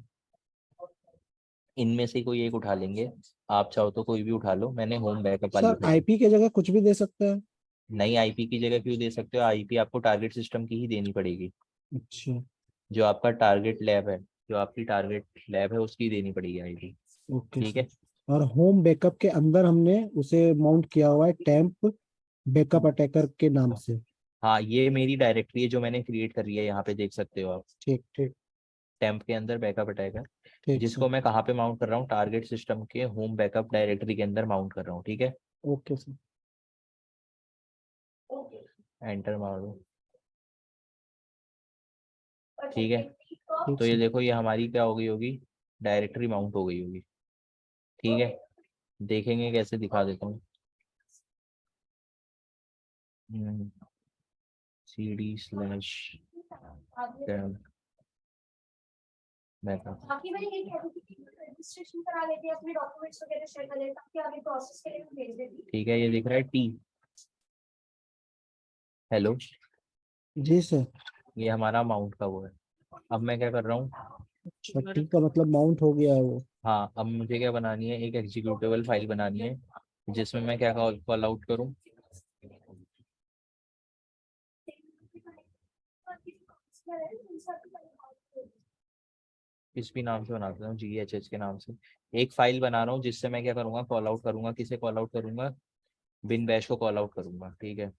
इनमें से कोई एक उठा लेंगे, आप चाहो तो कोई भी उठा लो, मैंने होम बैकअप वाली सर उठाई। IP की जगह कुछ भी दे सकते हैं? नई IP की जगह क्यों दे सकते हो, IP आपको टारगेट सिस्टम की ही देनी पड़ेगी, अच्छा, जो आपका टारगेट लैब है, जो आपकी टारगेट लैब है उसकी देनी पड़ेगी IP, ओके ठीक सर। है। और होम बैकअप के अंदर हमने उसे माउंट किया हुआ है टेम्प बैकअप अटैकर के नाम से। हाँ ये मेरी डायरेक्टरी है जो मैंने क्रिएट करी है, यहाँ पे देख सकते हो आप, ठीक, ठीक, टेम्प के अंदर बैकअप अटैकर, ठीक सर। जिसको मैं कहाँ पे माउंट कर रहा हूँ, टारगेट सिस्टम के होम बैकअप डायरेक्टरी के अंदर माउंट कर रहा हूँ, ठीक है। Okay sir. एंटर मार दो, ठीक है। ठीक तो ये सर। देखो ये हमारी क्या हो गई होगी, डायरेक्टरी माउंट हो गई होगी, ठीक है। देखेंगे कैसे, दिखा देता हूँ, CD/टेम्प बैकअप, बाकी मैंने ये कह रही थी कि रजिस्ट्रेशन करा लेते अपने डॉक्यूमेंट्स वगैरह शेयर कर लेते ताकि आगे प्रोसेस के लिए मैं भेज देती। ठीक है। ये दिख रहा है T, हेलो, जी सर। ये हमारा माउंट का वो है। अब मैं क्या कर रहा हूँ, अच्छा, ठीक का मतलब माउंट हो गया है वो। हाँ अब मुझे क्या बनानी है, एक एग्जीक्यूटेबल फाइल बनानी है जिसमें मैं क्या कॉल आउट करूँ, इस भी नाम से बना देता हूँ, GHH के नाम से एक फाइल बना रहा हूँ जिससे मैं क्या करूँगा, कॉल आउट करूँगा, किसे कॉल आउट करूँगा, बिन बैश को कॉल आउट करूँगा, ठीक है।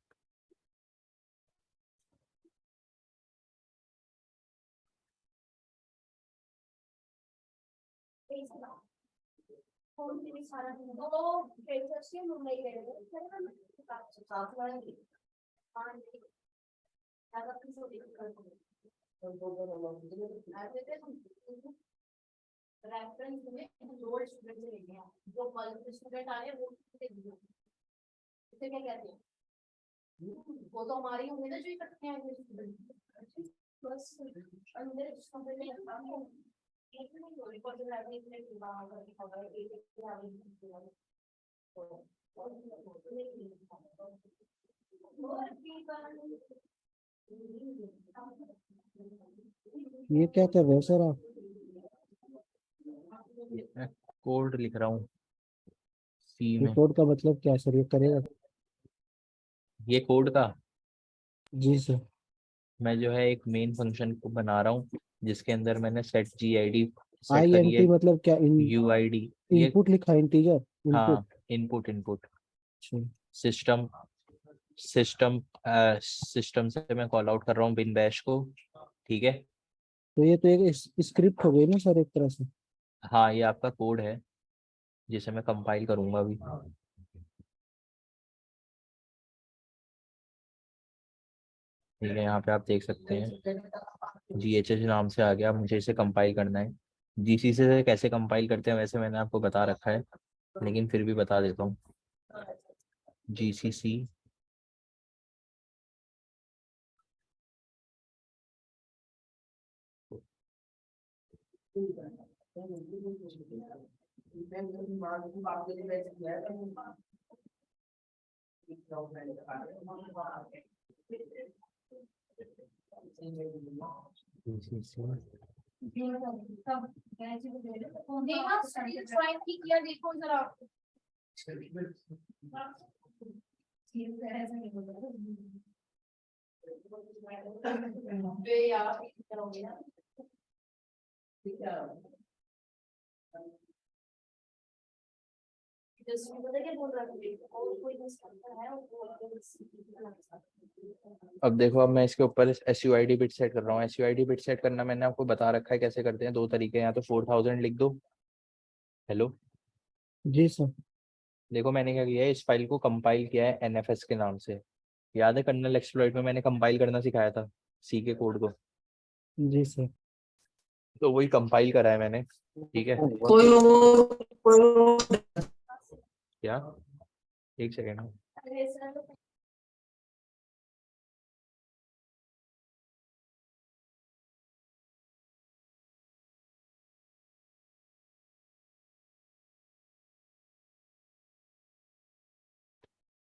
नहीं सुना फोन पे भी सारा दिन दो फ्रेंड्स से मुंबई गए थे साथ वाले हां ज्यादा कुछ नहीं करते रेफरेंस में दो स्टूडेंट से लेंगे जो कॉलेज स्टूडेंट आ रहे हैं वो इसे क्या कहते हैं वो तो हमारी होंगे ना जो इकट्ठे आएंगे स्टूडेंट बस अंदर कंपनी में एक नहीं हो रही पर लाइब्रेरी में बाहर का खबर एक ये क्या कर रहे हो सर आप? कोड लिख रहा हूँ सी में। रिपोर्ट का मतलब क्या सर, ये करेगा? ये कोड का जी सर। मैं जो है एक मेन फंक्शन को बना रहा हूँ जिसके अंदर मैंने सेट GID सेट करी INT है, मतलब क्या? UID ये इनपुट लिखा है, इंटीजर इनपुट? हाँ इनपुट अच्छा। सिस्टम सिस्टम सिस्टम से मैं कॉल आउट कर रहा हूँ बिन बैश को, ठीक है। तो ये तो एक स्क्रिप्ट हो गई ना सर, एक तरह से। हाँ ये आपका कोड है जिसे मैं कंपाइल करूंगा अभी। ठीक है, यहाँ पे आप देख सकते हैं GHH नाम से आ गया, मुझे इसे कंपाइल करना है। GCC से कैसे कंपाइल करते हैं वैसे मैंने आपको बता रखा है, लेकिन फिर भी बता देता हूँ। GCC देखा ज्वाइन किया देखो जरा अब देखो, अब मैं इसके ऊपर SUID बिट सेट कर रहा हूँ। SUID बिट सेट करना मैंने आपको बता रखा है कैसे करते हैं, दो तरीके हैं, या तो 4000 लिख दो। हेलो जी सर। देखो मैंने क्या किया है, इस फाइल को कंपाइल किया है NFS के नाम से। याद है कर्नल एक्सप्लॉइट में मैंने कंपाइल करना सिखाया था सी के कोड को, जी सर। तो वही कंपाइल करा है मैंने, ठीक है। कोई क्या, एक सेकेंड।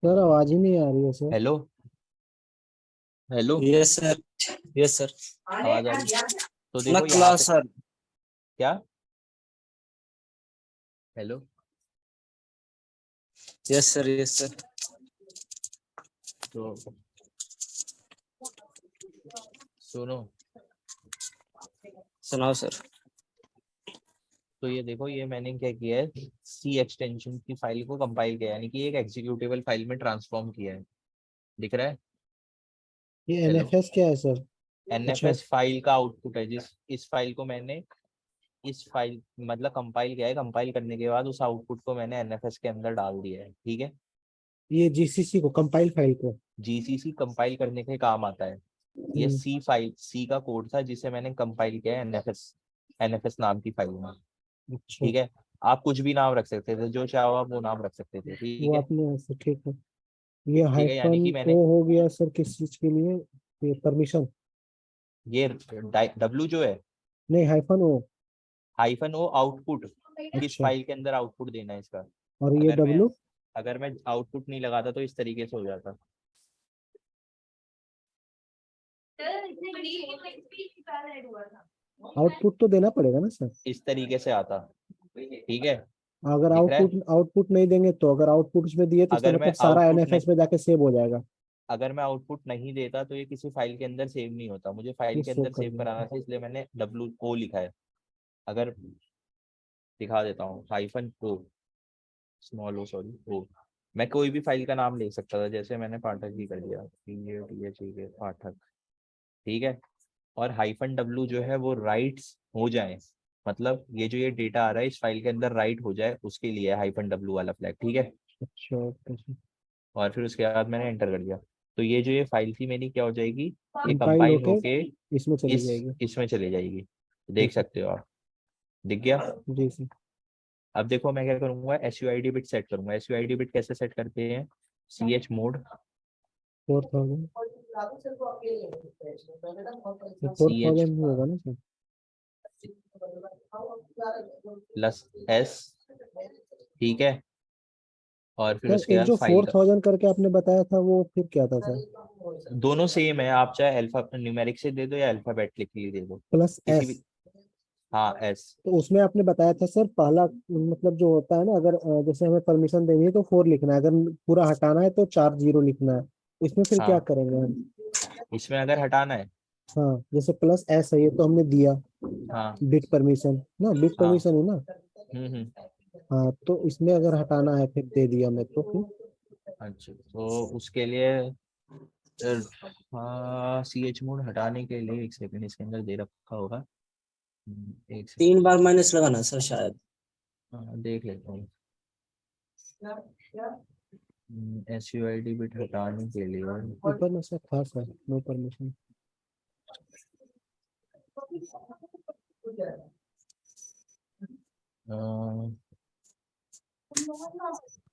सर आवाज ही नहीं आ रही है sir. Hello hello yes sir, yes sir. आवाज आ रही? तो देखो यहाँ नकला पे सर। क्या, hello yes sir, yes sir. तो सुनो, सुनाओ सर। तो ये देखो ये मैंने क्या किया है, सी एक्सटेंशन की फाइल को कंपाइल किया है, यानी कि एक एग्जीक्यूटेबल फाइल में ट्रांसफॉर्म किया है, दिख रहा है? ये हेलो NFS क्या है सर? अच्छा। NFS फाइल का आउटपुट है, जिस इस फाइल को मैंने इस फाइल मतलब कंपाइल किया है, कंपाइल करने के बाद उस आउटपुट को मैंने NFS के अंदर डाल दिया है, ठीक है। ये GCC को, कंपाइल फाइल को? GCC कंपाइल करने के काम आता है। ये हम्म, सी फाइल, सी का कोड था जिसे मैंने कंपाइल किया है NFS नाम की फाइल में, अच्छा। ठीक है। आप कुछ भी नाम रख सकते थे, जो चाहो आप वो नाम रख सकते थे, ठीक वो है। आपने ऐसे, ठीक है। ये ठीक है, यानी हाइफन कि ओ मैंने हो गया सर, किस चीज के लिए? ये परमिशन? ये W जो है, नहीं, हाइफन ओ। हाइफन ओ आउटपुट, किस अच्छा। फाइल के अंदर आउटपुट देना है इसका। और ये अगर मैं W? अगर मैं आउटपुट नहीं लगाता तो इस तरीके से हो जाता। आउटपुट तो देना पड़ेगा ना सर? इस तरीके से आता, ठीक है, अगर दिख रहा है। आउटपुट आउटपुट नहीं देंगे तो, अगर आउटपुट उसमें दिए तो इसका अगर मतलब मैं सारा आउटपुट नहीं NFS में जाके सेव हो जाएगा। अगर मैं आउटपुट नहीं देता तो ये किसी फाइल के अंदर सेव नहीं होता, मुझे फाइल ये के सेव अंदर सेव करना कराना है। था, इसलिए मैंने WO लिखा है। अगर दिखा देता हूँ, हाइफन ओ, स्मॉल ओ सॉरी ओ, मैं कोई भी फाइल का नाम ले सकता था, जैसे मैंने पाठक ही कर दिया, पाठक, ठीक है। और हाइफन W जो है वो राइट्स हो जाए मतलब ये जो ये डेटा आ रहा है इस फाइल के अंदर राइट हो जाए उसके लिए -w वाला फ्लैग, ठीक है। अच्छा ओके सर। और फिर उसके बाद मैंने एंटर कर दिया, तो ये जो ये फाइल थी मेरी क्या हो जाएगी, ये कंपाइल कंपाइल होके होके इसमें चली इस जाएगी। इसमें चली जाएगी, देख ठीक है। सकते हो आप, दिख गया। जी सर। अब देखो मैं क्या करूंगा, SUID बिट सेट करूंगा। SUID बिट कैसे सेट करते हैं, CH मोड 4000, ये CH 4000 ही होगा ना सर? +S, ठीक है। और फिर सर उसके एक बाद जो फाइल का 4000 करके आपने बताया था वो फिर क्या था सर? दोनों सेम है, आप चाहे अल्फा न्यूमेरिक से दे दो या अल्फाबेटिकली दे दो, प्लस किसी एस। भी। हाँ S। तो उसमें आपने बताया था सर पहला मतलब जो होता है ना, अगर जैसे हमें परमिशन देनी है तो 4 लिखना है, अगर पूरा हटाना है तो 4 जीरो लिखना है। इसमें फिर क्या हाँ, करेंगे हम? इसमें अगर हटाना है, हाँ जैसे प्लस एस है, ये तो हमने दिया हाँ बिट परमिशन ना, बिट हाँ, परमिशन है ना। हम्म। हाँ तो इसमें अगर हटाना है फिर दे दिया मैं तो फिर। अच्छा तो उसके लिए हाँ, CH मोड हटाने के लिए एक सेकंड इसके अंदर दे रखा होगा। एक 3 सेकंड, बार माइनस लगाना सर शायद। हाँ देख लेता हूँ। SUID बिट हटाने के लिए ऊपर में से था सर नो परमिशन। अ,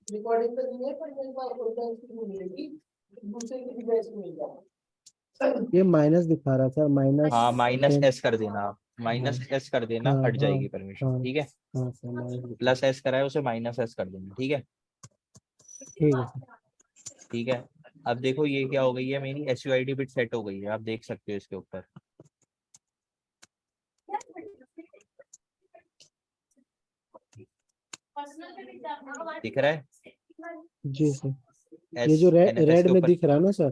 रिकॉर्डिंग तो नहीं है पर मेरे पास कोई मिलेगी, दूसरे की डिवाइस में मिल जाएगा। ये माइनस दिखा रहा था, माइनस हाँ टेन। -S कर देना आप, -S कर देना, हाँ हट हाँ जाएगी परमिशन, हाँ ठीक है। हाँ सर माइनस दिखा। +S कराए उसे -S कर देना, ठीक है। ठीक है सर। ठीक है। अब देखो ये क्या हो गई है, मेरी SUID बिट सेट हो गई है, आप देख सकते हो इसके ऊपर, दिख रहा है जी सर। ये एस जो NFS रेड के में ऊपर। दिख रहा है ना सर,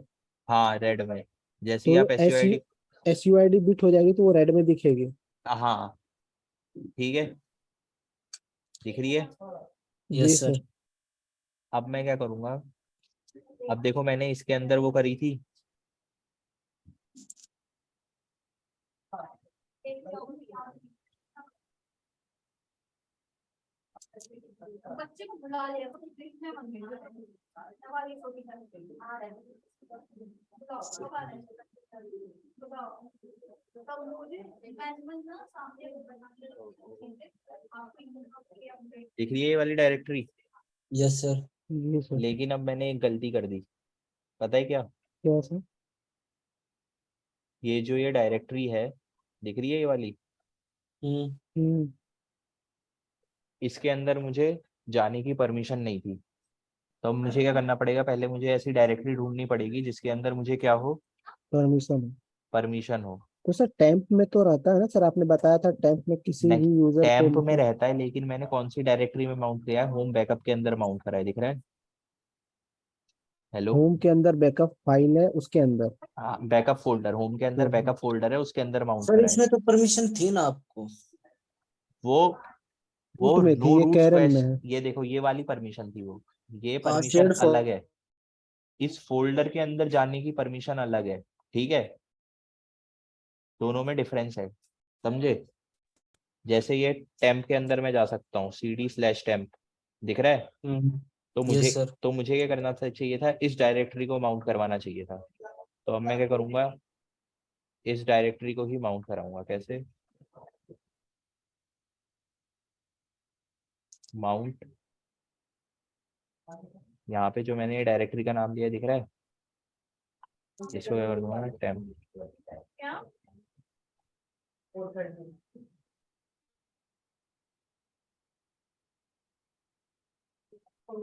हाँ रेड में, जैसे तो ही आप S U SUID, S U I D bit हो जाएगी तो वो रेड में दिखेगी। हाँ ठीक है, दिख रही है। जी यस सर। सर। अब मैं क्या करूंगा, अब देखो मैंने इसके अंदर वो करी थी, बच्चे को बुला लिया तो देखने मन नहीं हमारी छोटी आ रहे बताओ कब आ रहे बताओ तब मुझे मैनेजमेंट ना सामने दिख रही है ये वाली डायरेक्टरी। Yes sir. जी सर। लेकिन अब मैंने एक गलती कर दी, पता है क्या, क्या सर? ये जो ये डायरेक्टरी है, दिख रही है ये वाली, हम्म। हम्म। इसके अंदर मुझे जाने की परमिशन नहीं थी। तो अब मुझे क्या करना पड़ेगा, पहले मुझे ऐसी डायरेक्टरी ढूंढनी पड़ेगी जिसके अंदर मुझे क्या हो, परमिशन। परमिशन हो। तो सर टेम्प में तो रहता है ना सर, आपने बताया था टेम्प में किसी नहीं, भी यूजर को टैम्प में मतलब। रहता है, लेकिन मैंने कौन सी डायरेक्टरी में माउंट किया है, होम बैकअप के अंदर माउंट करा है, दिख रहा है। हेलो, होम के अंदर बैकअप फाइल है उसके अंदर। हाँ बैकअप फोल्डर, होम के अंदर तो बैकअप फोल्डर है, उसके अंदर माउंट सर करा है। इसमें तो परमिशन थी ना आपको। वो रूट में थी, नो ये रूट कैरन में स्क्वैश, है। ये देखो ये वाली परमिशन थी वो, ये हाँ परमिशन शेड अलग है, इस फोल्डर के अंदर जाने की परमिशन अलग है, ठीक है। दोनों में डिफरेंस है, समझे। जैसे ये टेम्प के अंदर मैं जा सकता हूँ, CD/temp, दिख रहा है। तो मुझे यस सर। तो मुझे क्या करना चाहिए था, इस डायरेक्टरी को माउंट करवाना चाहिए था। तो अब मैं क्या करूंगा, इस डायरेक्टरी को ही माउंट कराऊंगा, कैसे, माउंट, यहाँ पे जो मैंने डायरेक्टरी का नाम दिया दिख रहा है, इसको क्या कर दूंगा, टेम्प। क्या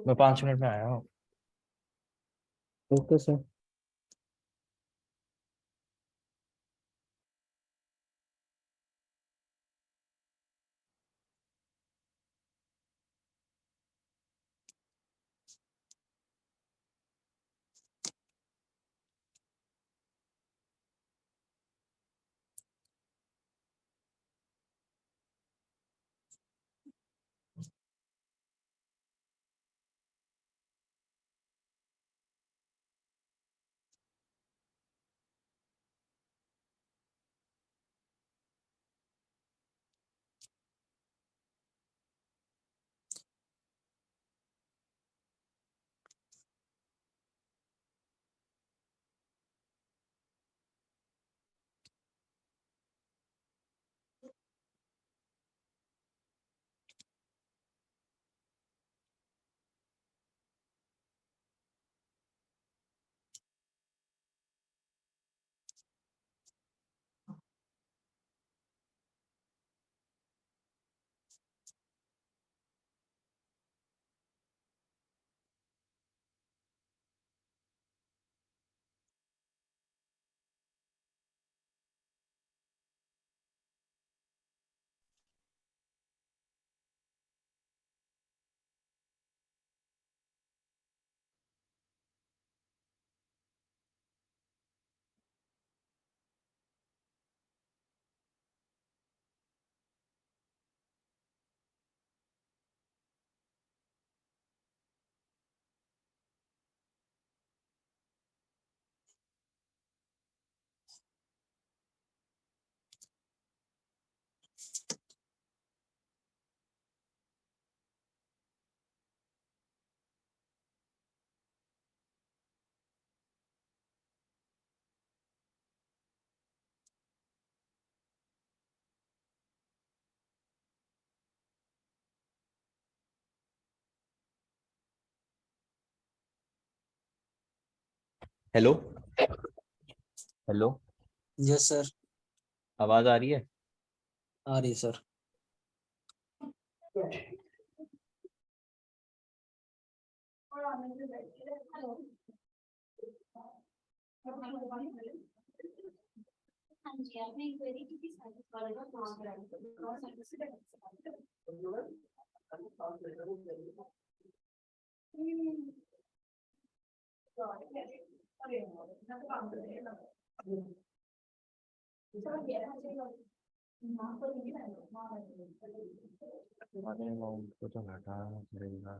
मैं 5 मिनट में आया हूँ। Okay sir. Hello hello, yes sir, आवाज आ रही है? आ रही है सर। हाँ जी, आपने इंक्वायरी की थी सर्विस वाले का काम करा और सर्विस से अरे वो उनको तो हटा पड़ेगा।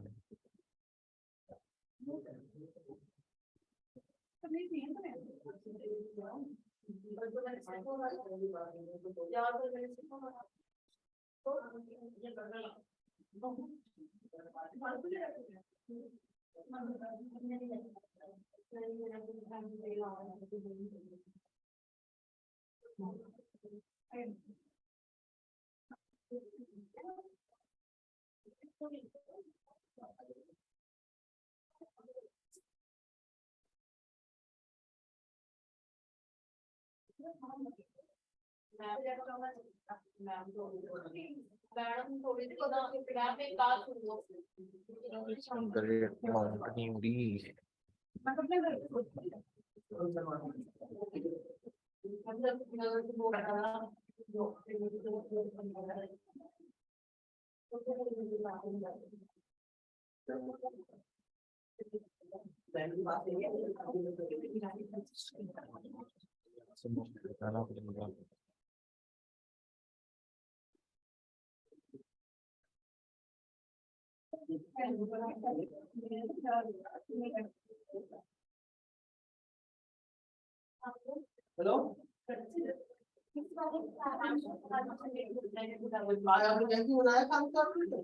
मैडम थोड़ी सी पता मैम एक बात सुनो माउंट नहीं हो रही। बताना पड़ेगा। हेलो काम कर रहे थे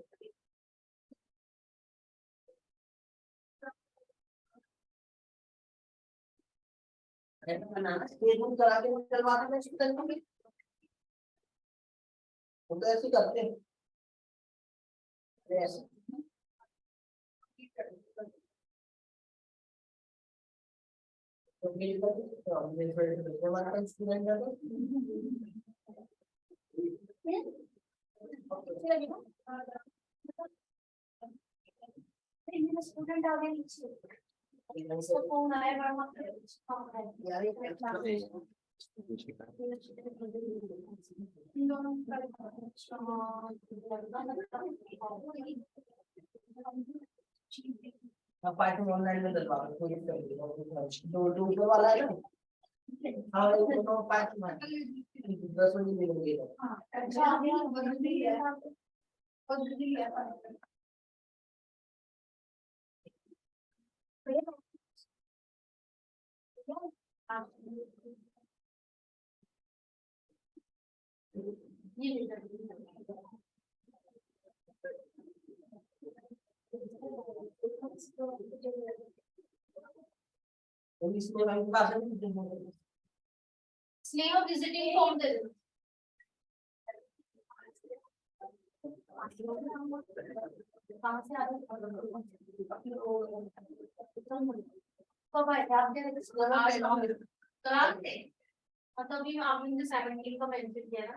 स्टेटमेंट करा के निकलवा के शिफ्ट करेंगे हम तो ऐसे करते हैं ऐसे तो मेरे वाला स्टूडेंट है तो स्टूडेंट आ गए नीचे उसको फोन आया यार पाइथन ऑनलाइन में डलवा दो कोई दो दो ऊपर वाला है ना हाँ वो तो पाइथन में 10 बजे मिलेंगे अच्छा बदल दिया इसमें हम क्लास में स्नेह विजिटिंग फॉर्म दे दो कहाँ से आ कब आए थे आप कल थे मतलब अभी आपने 17 का मेंशन किया ना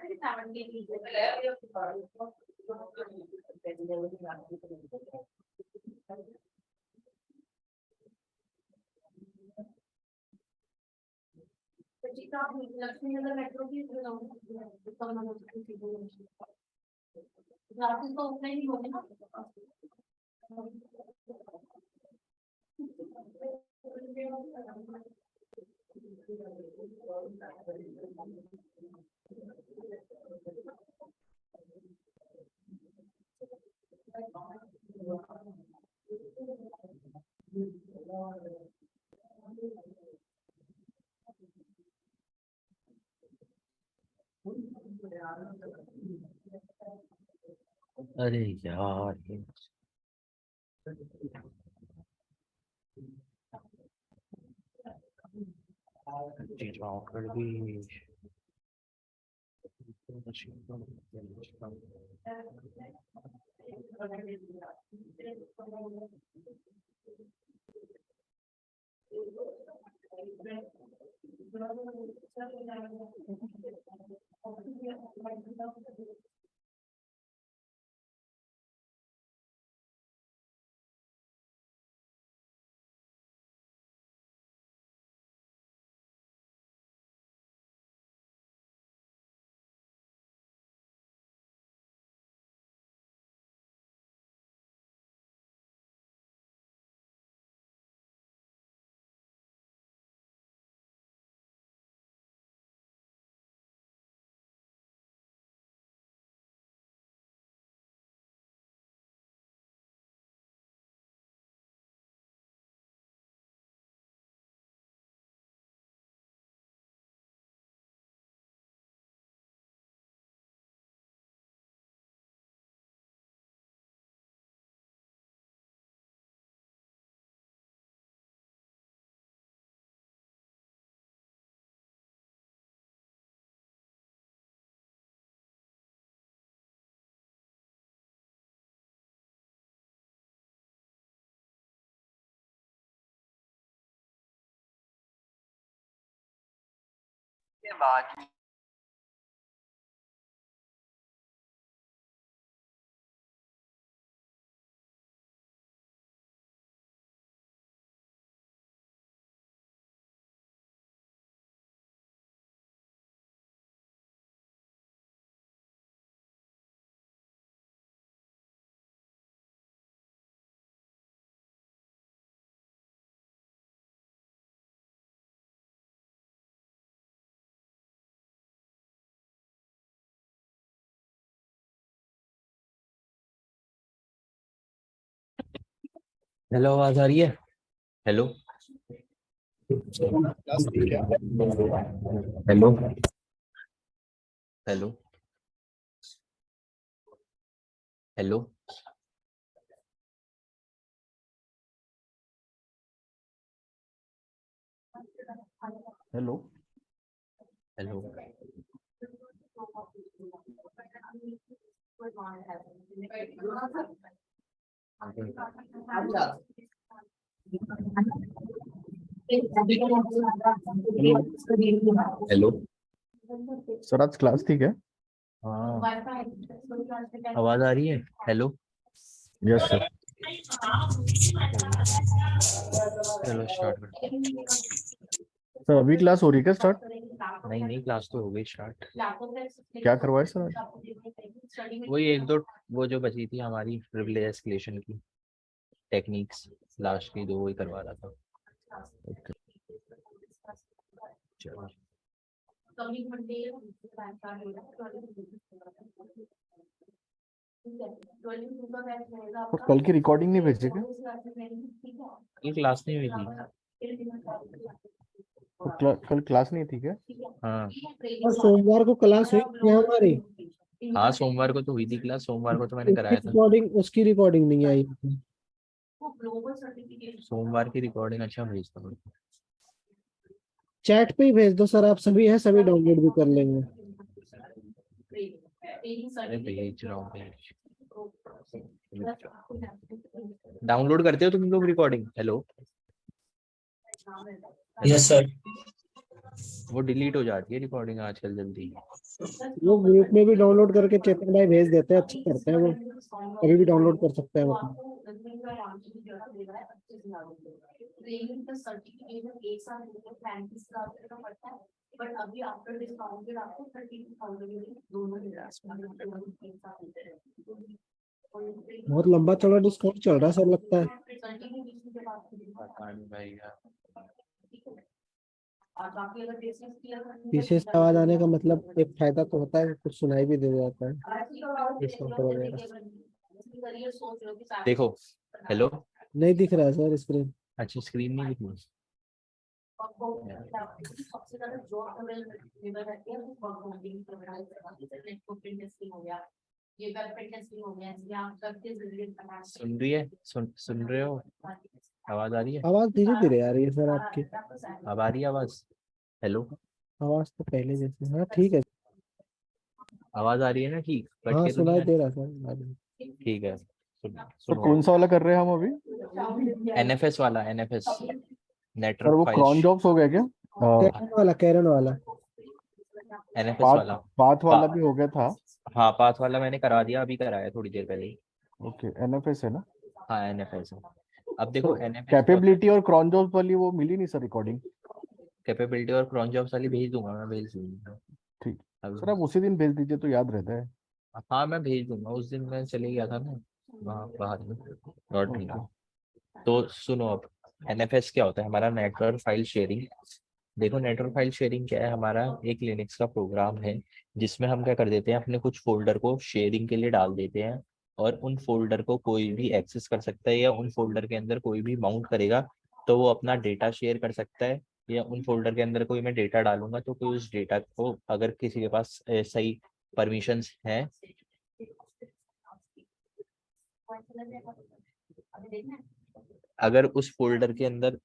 17 लक्ष्मी नगर मेट्रो की क्लासेस तो ऑफलाइन ही होंगे ना अरे यार ये चीज ऑफ कर दी। हेलो, आवाज आ रही है? Hello hello hello hello hello hello hello. Sir आज क्लास थी क्या? हाँ, आवाज आ रही है? हेलो। Yes sir. चलो स्टार्ट करते हैं। सर अभी क्लास हो रही है क्या स्टार्ट? नहीं नहीं, क्लास तो हो गई स्टार्ट। क्या करवाए सर आज? वही एक दो वो जो बची थी हमारी प्रिविलेज एस्केलेशन की टेक्निक्स, लास्ट की दो वही करवा रहा था। चलो तो कल की रिकॉर्डिंग नहीं भेजे क्या? ये क्लास नहीं हुई थी। तो कल क्लास नहीं थी क्या? हाँ और सोमवार को क्लास हुई थी हमारी, हाँ, सोमवार को तो हुई थी क्लास, सोमवार को तो मैंने कराया था। उसकी रिकॉर्डिंग नहीं आई थी। सोमवार की रिकॉर्डिंग अच्छा भेजता हूँ। चैट पे ही भेज दो सर, आप सभी है, सभी डाउनलोड भी कर लेंगे। अरे भेज रहा हूँ, डाउनलोड करते हो तुम लोग रिकॉर्डिंग? हेलो। Yes sir. वो डिलीट हो जाती है रिकॉर्डिंग आजकल जल्दी। वो ग्रुप में भी डाउनलोड करके चेतन भाई भेज देते हैं, अच्छा करते हैं वो, अभी भी डाउनलोड कर सकते हैं मतलब। बट अभी आफ्टर डिस्काउंटेड आपको 32,000 दोनों बहुत लंबा चौड़ा डिस्काउंट चल रहा है सर, लगता है। पता नहीं भाई यार। पीछे से आवाज आने का मतलब एक फायदा तो होता है, कुछ सुनाई भी दे जाता है डिस्काउंट वगैरह। देखो, हेलो। नहीं दिख रहा है सर स्क्रीन। अच्छी स्क्रीन नहीं दिख रही। सबसे ज्यादा जॉब अवेलेबल रहती है नेटवर्क टेस्टिंग हो गया, ये वेब टेस्टिंग हो गया, इसलिए आप सबके जरिए सुन रही है? सुन रहे हो? आवाज आ रही है? आवाज धीरे धीरे आ रही है सर आपकी। अब आ रही है आवाज? हेलो। आवाज तो पहले जैसे, हाँ ठीक है। आवाज आ रही है ना? ठीक, कट हाँ के तो नहीं सुनाई आ दे रही? रहा सर। ठीक है, तो कौन सा वाला कर रहे हैं हम अभी? एनएफएस वाला, एनएफएस सर नेटवर्क वो फाइल क्रॉन जॉब्स हो गया क्या? कैरन वाला एनएफएस पाथ वाला। पाथ वाला पा- भी हो गया था। हाँ पाथ वाला मैंने करा दिया, अभी कराया थोड़ी देर पहले ही। ओके, एनएफएस है ना? हाँ एनएफएस है। अब तो देखो एनएफएस क्या होता है, कैपेबिलिटी और क्रॉन जॉब्स वाली वो मिली नहीं सर रिकॉर्डिंग। कैपेबिलिटी और क्रॉन जॉब्स वाली भेज दूंगा, मैं भेज दूंगा ठीक। अभी। सर आप उसी दिन भेज दीजिए तो याद रहता है। हाँ मैं भेज दूंगा, उस दिन मैं चले गया था ना वहाँ बाहर में, लौट नहीं ओके। रहा। तो सुनो, अब एनएफएस क्या होता है, हमारा नेटवर्क फाइल शेयरिंग। देखो नेटवर्क फाइल शेयरिंग क्या है, हमारा एक लिनक्स का प्रोग्राम है जिसमें हम क्या कर देते हैं, अपने कुछ फोल्डर को शेयरिंग के लिए डाल देते हैं, और उन फोल्डर को कोई भी एक्सेस कर सकता है, या उन फोल्डर के अंदर कोई भी माउंट करेगा तो वो अपना डेटा शेयर कर सकता है। या उन फोल्डर के अंदर कोई मैं डेटा डालूंगा तो कोई उस डेटा को, अगर किसी के पास सही परमिशंस हैं, अगर उस फोल्डर के अंदर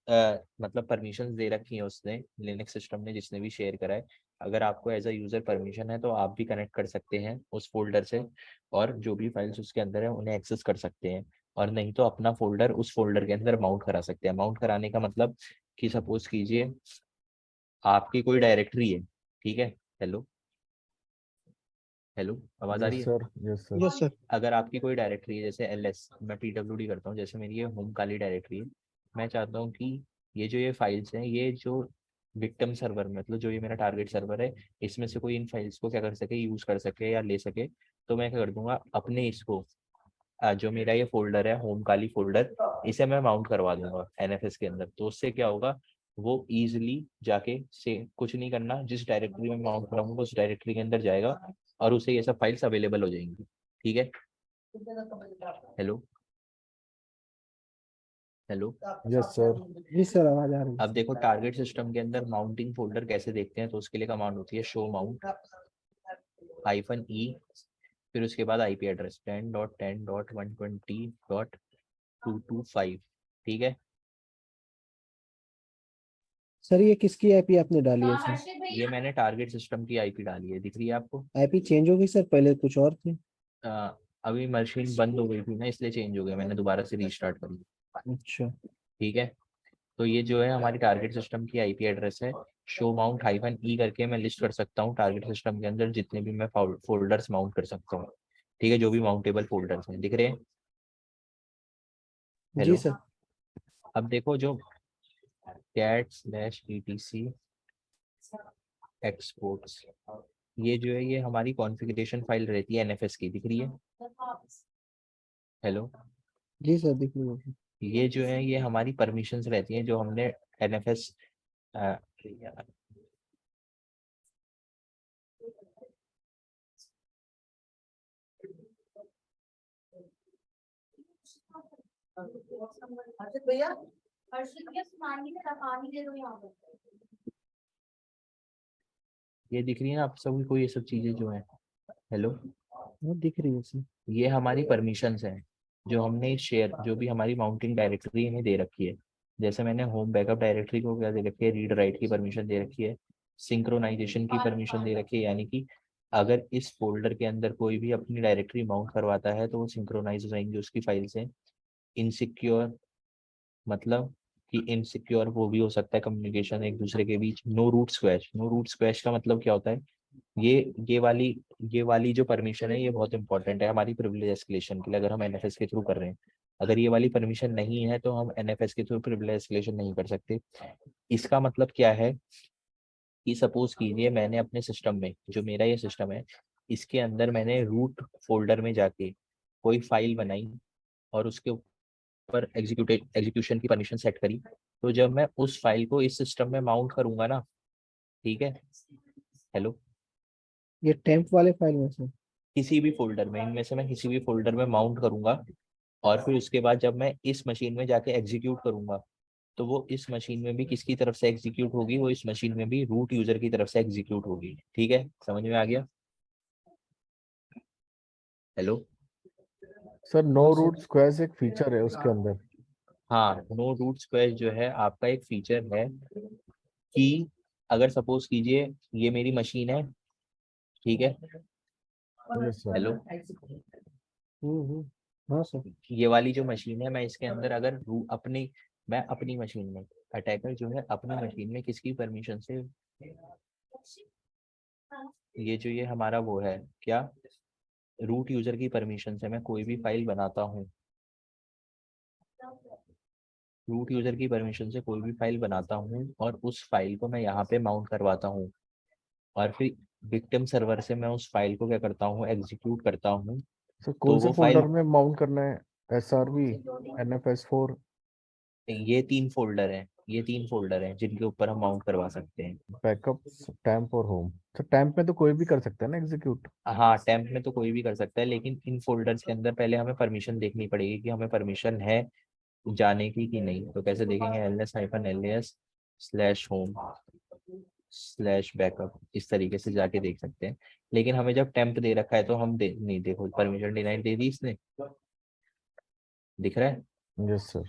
मतलब परमिशंस दे रखी है उसने, लिनक्स सिस्टम ने जिसने भी शेयर करा है, अगर आपको एज अ यूजर परमिशन है तो आप भी कनेक्ट कर सकते हैं उस फोल्डर से, और जो भी फाइल्स उसके अंदर है उन्हें एक्सेस कर सकते हैं। और नहीं तो अपना फोल्डर उस फोल्डर के अंदर माउंट करा सकते हैं। माउंट कराने का मतलब कि सपोज कीजिए आपकी कोई डायरेक्टरी है, ठीक है, हेलो हेलो, आवाज आ रही यस है? Sir, yes sir. Yes sir अगर आपकी कोई डायरेक्टरी है, जैसे एलएस, मैं पीडब्ल्यूडी करता हूँ, जैसे मेरी ये होम काली डायरेक्टरी है, मैं चाहता हूँ कि ये फाइल्स हैं, ये जो विक्टिम सर्वर, मतलब जो ये मेरा टारगेट सर्वर है, इसमें से कोई इन फाइल्स को क्या कर सके, यूज कर सके या ले सके, तो मैं क्या कर दूंगा, अपने इसको जो मेरा ये फोल्डर है होम काली फोल्डर, इसे मैं माउंट करवा दूंगा एनएफएस के अंदर। तो उससे क्या होगा, वो इजिली जाके से कुछ नहीं करना, जिस डायरेक्टरी में माउंट कराऊंगा उस डायरेक्टरी के अंदर जाएगा और उसे ये सब फाइल्स अवेलेबल हो जाएंगी। ठीक है, हेलो हेलो। Yes sir. जी सर आवाज आ रही अब देखो टारगेट सिस्टम के अंदर माउंटिंग फोल्डर कैसे देखते हैं, तो उसके लिए कमांड होती है शो माउंट -e, फिर उसके बाद आईपी एड्रेस 10.10.120.225। ठीक है, सर ये किसकी आईपी आपने डाली है सर? ये मैंने टारगेट सिस्टम की आईपी डाली है, दिख रही है आपको? आईपी चेंज हो गई सर, पहले कुछ और थी। अभी मशीन बंद हो गई थी ना, इसलिए चेंज हो गया, मैंने दोबारा से रीस्टार्ट करी। अच्छा ठीक है, तो ये जो है हमारी टारगेट सिस्टम की आईपी एड्रेस है। शो माउंट -e करके मैं लिस्ट कर सकता हूँ टारगेट सिस्टम के अंदर जितने भी मैं फोल्डर्स माउंट कर सकता हूँ। ठीक है, जो भी माउंटेबल फोल्डर्स हैं, दिख रहे हैं? जी हेलो। सर। अब देखो जो cat/etc एक्सपोर्ट्स, ये जो है ये हमारी कॉन्फ़िगरेशन फाइल रहती है एनएफएस की, दिख रही है? हेलो। जी सर दिख रही है। ये जो है ये हमारी परमिशंस रहती हैं जो हमने एनएफएस हर्षित भैया, हर्षित भैया पानी दे दो यहाँ पर। ये दिख रही है ना आप सभी को, ये सब चीजें जो है, हेलो, वो दिख रही है सर। ये हमारी परमिशंस हैं जो हमने शेयर, जो भी हमारी माउंटिंग डायरेक्टरी में दे रखी है। जैसे मैंने होम बैकअप डायरेक्टरी को क्या दे रखी है, रीड राइट की परमिशन दे रखी है, सिंक्रोनाइजेशन की परमिशन दे रखी है, यानी कि अगर इस फोल्डर के अंदर कोई भी अपनी डायरेक्टरी माउंट करवाता है तो वो सिंक्रोनाइज हो जाएंगी उसकी फाइल से। इनसिक्योर, मतलब कि इनसिक्योर वो भी हो सकता है कम्युनिकेशन एक दूसरे के बीच। No root squash, no root squash का मतलब क्या होता है, ये वाली जो परमिशन है ये बहुत इंपॉर्टेंट है हमारी प्रिविलेज एस्केलेशन के लिए, अगर हम एनएफएस के थ्रू कर रहे हैं। अगर ये वाली परमिशन नहीं है तो हम एनएफएस के थ्रू प्रिविलेज एस्केलेशन नहीं कर सकते। इसका मतलब क्या है कि सपोज कीजिए मैंने अपने सिस्टम में, जो मेरा ये सिस्टम है, इसके अंदर मैंने रूट फोल्डर में जाके कोई फाइल बनाई और उसके पर एग्जीक्यूशन की परमिशन सेट करी, तो जब मैं उस फाइल को इस सिस्टम में माउंट करूंगा ना, ठीक है, हेलो, ये टेम्प वाले फाइल में सर? किसी भी फोल्डर में, इनमें से मैं किसी भी फोल्डर में माउंट करूंगा, और फिर उसके बाद जब मैं इस मशीन में जाके एग्जीक्यूट करूंगा तो वो इस मशीन में भी किसकी तरफ से एग्जीक्यूट होगी, वो इस मशीन में भी रूट यूजर की तरफ से एग्जीक्यूट होगी। ठीक है, समझ में आ गया? हेलो। सर नो हाँ रूट सर। स्क्वेयर्स एक फीचर है उसके अंदर। हाँ, नो रूट स्क्वेयर जो है आपका एक फीचर है कि अगर सपोज कीजिए ये मेरी मशीन है, ठीक है, यस सर। हेलो, हाँ सर। ये वाली जो मशीन है मैं इसके अंदर अगर अपनी मैं अपनी मशीन में, अटैकर जो है अपनी मशीन में किसकी परमिशन से, ये हमारा वो है क्या, रूट यूजर की परमिशन से मैं कोई भी फाइल बनाता हूँ, रूट यूजर की परमिशन से कोई भी फाइल बनाता हूँ और उस फाइल को मैं यहाँ पे माउंट करवाता हूँ, और फिर विक्टिम सर्वर से मैं उस फाइल को क्या करता हूँ, एग्जीक्यूट करता हूँ। सर तो कौन से वो फोल्डर फाइल, में माउंट करना है? SRV, NFS4, ये 3 फोल्डर हैं जिनके ऊपर हम माउंट करवा सकते हैं। बैकअप्स, टैम्प और होम। सर टैम्प में तो कोई भी कर सकता है ना एग्जीक्यूट? हाँ, टेम्प में तो कोई भी कर सकता है, लेकिन इन फोल्डर्स के अंदर पहले हमें परमिशन देखनी पड़ेगी कि हमें परमिशन है जाने की कि नहीं। तो कैसे देखेंगे, ls-ls/home/बैकअप, इस तरीके से जाके देख सकते हैं। लेकिन हमें जब टेम्प दे रखा है तो हम नहीं, देखो परमिशन डिनाइड दे दी इसने, दिख रहा है। Yes sir.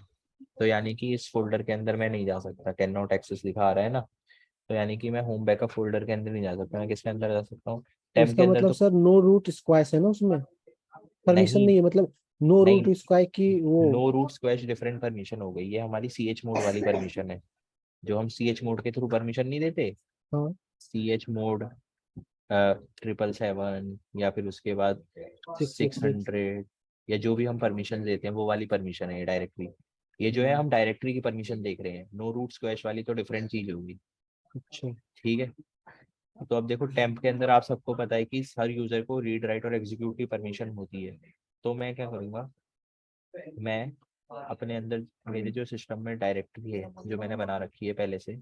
तो यानी कि इस फोल्डर के अंदर मैं नहीं जा सकता, कैन नॉट एक्सेस लिखा आ रहा है ना, तो यानी कि मैं होम बैकअप फोल्डर के अंदर नहीं जा सकता। मैं किसके अंदर जा सकता हूँ, तो टेम्प के इसका अंदर। मतलब तो सर नो रूट स्क्वैश है ना उसमें, परमिशन नहीं नहीं है, मतलब नो नहीं, रूट स्क्वायर की वो। No root squash different permission हो गई, ये हमारी CH मोड वाली परमिशन है, जो हम CH मोड के थ्रू परमिशन नहीं देते, हाँ CH मोड 777 या फिर उसके बाद 666। 600, या जो भी हम परमिशन देते हैं वो वाली परमिशन है ये डायरेक्टरी। ये जो है हम डायरेक्टरी की परमिशन देख रहे हैं, नो रूट स्क्वैश वाली तो डिफरेंट चीज होगी। अच्छा ठीक है, तो अब देखो टेम्प के अंदर आप सबको पता है कि हर यूजर को रीड राइट और एग्जीक्यूट की परमिशन होती है। तो मैं क्या करूँगा, मैं अपने अंदर मेरे जो सिस्टम में डायरेक्टरी है जो मैंने बना रखी है पहले से,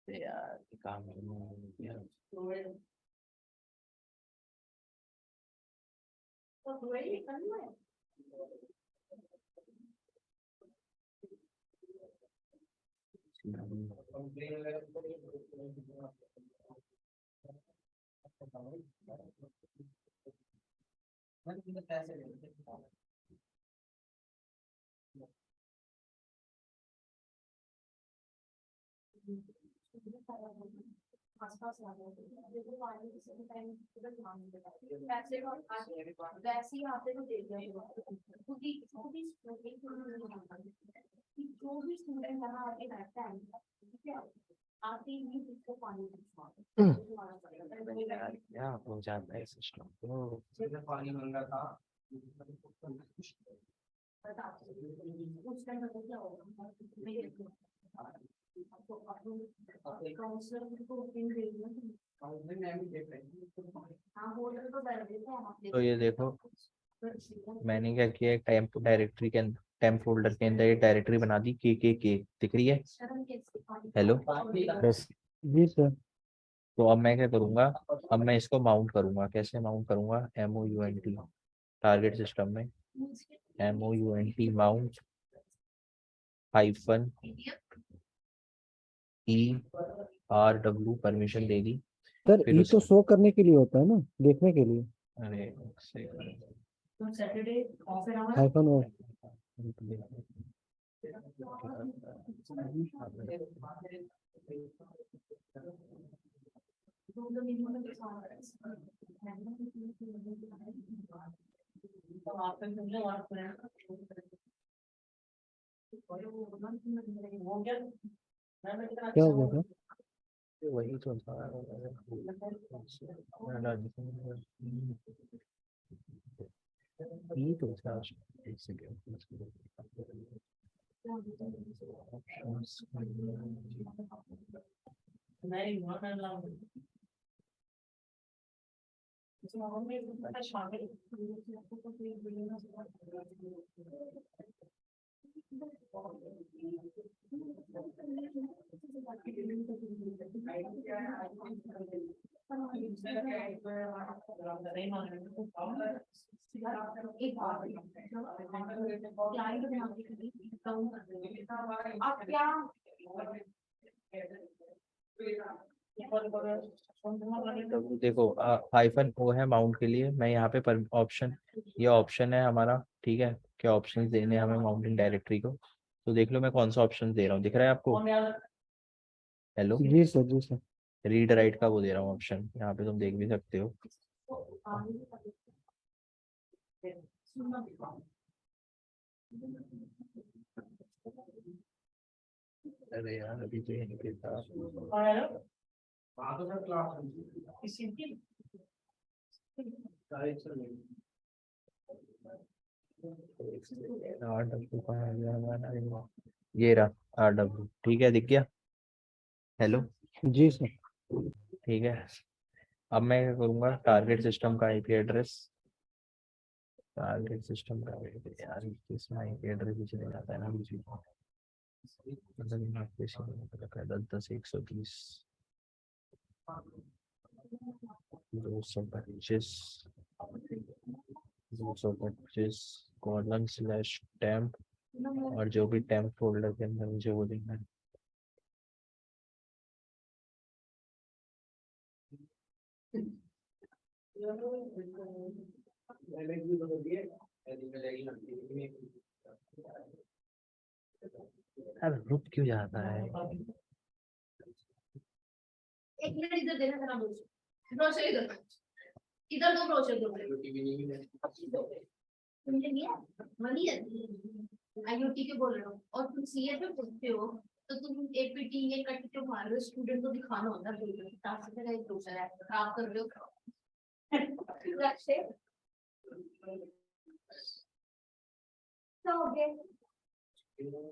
यार काम आसपास आ गए देखो पानी किसी टाइम वैसे वैसे ही आते तो देख रहे हो खुद ही कि जो भी स्टूडेंट यहाँ आके बैठता है ठीक है, आते ही उसको पानी यार क्या हो जाता है सिस्टम तो। उस टाइम पर क्या होगा काउंसलर को पिन भेजना। हाँ होल्डर तो बैठ देते हैं आप तो ये देखो मैंने क्या किया, एक टेम्प डायरेक्टरी के अंदर, टेम्प फोल्डर के अंदर एक डायरेक्टरी बना दी के दिख रही है। Hello, yes. जी सर। तो अब मैं क्या करूँगा, अब मैं इसको माउंट करूँगा। कैसे माउंट करूँगा, MOUNT टारगेट सिस्टम में MOUNT माउंट -ERW परमिशन दे दी। सर फिर ई उस, तो शो करने के लिए होता है ना, देखने के लिए। अरे एक second। तो सैटरडे ऑफ है हमारा। हाइफन ओ। क्या हो गया सर? वही तो था। ये तो था। एक सेकंड। आप क्या तो देखो -O है माउंट के लिए। मैं यहाँ पे पर ऑप्शन, ये ऑप्शन है हमारा, ठीक है, क्या ऑप्शन देने हैं हमें माउंटिंग डायरेक्टरी को। तो देख लो मैं कौन सा ऑप्शन दे रहा हूँ, दिख रहा है आपको। हेलो, जी सर जी सर। रीड राइट का वो दे रहा हूँ ऑप्शन, यहाँ पे तुम देख भी सकते हो। अरे यार अभी तो यहीं पे था। RW कहाँ है हमारा, ये रहा RW, ठीक है दिख गया। हेलो, जी सर। ठीक है। अब मैं क्या करूँगा, टारगेट सिस्टम का आईपी एड्रेस, टारगेट सिस्टम का यार इसमें आईपी एड्रेस भी चले जाता है ना बीच में, मतलब यहाँ पे से रखा है 10.10.120 225 $/temp, और जो भी टेम्प फोल्डर के अंदर मुझे वो देना है। यार रुक क्यों जाता है? एक मिनट इधर देना जरा, ब्रोशर इधर, इधर दो ब्रोशर दो। तुमने लिया मनी है, आईओटी के बोल रहे हो और तुम सीए पे पूछते हो, तो तुम एपीटी ये कट के मार रहे हो, स्टूडेंट को दिखाना होता है बिल्कुल टास्क का एक ब्रोशर है, आप कर रहे हो।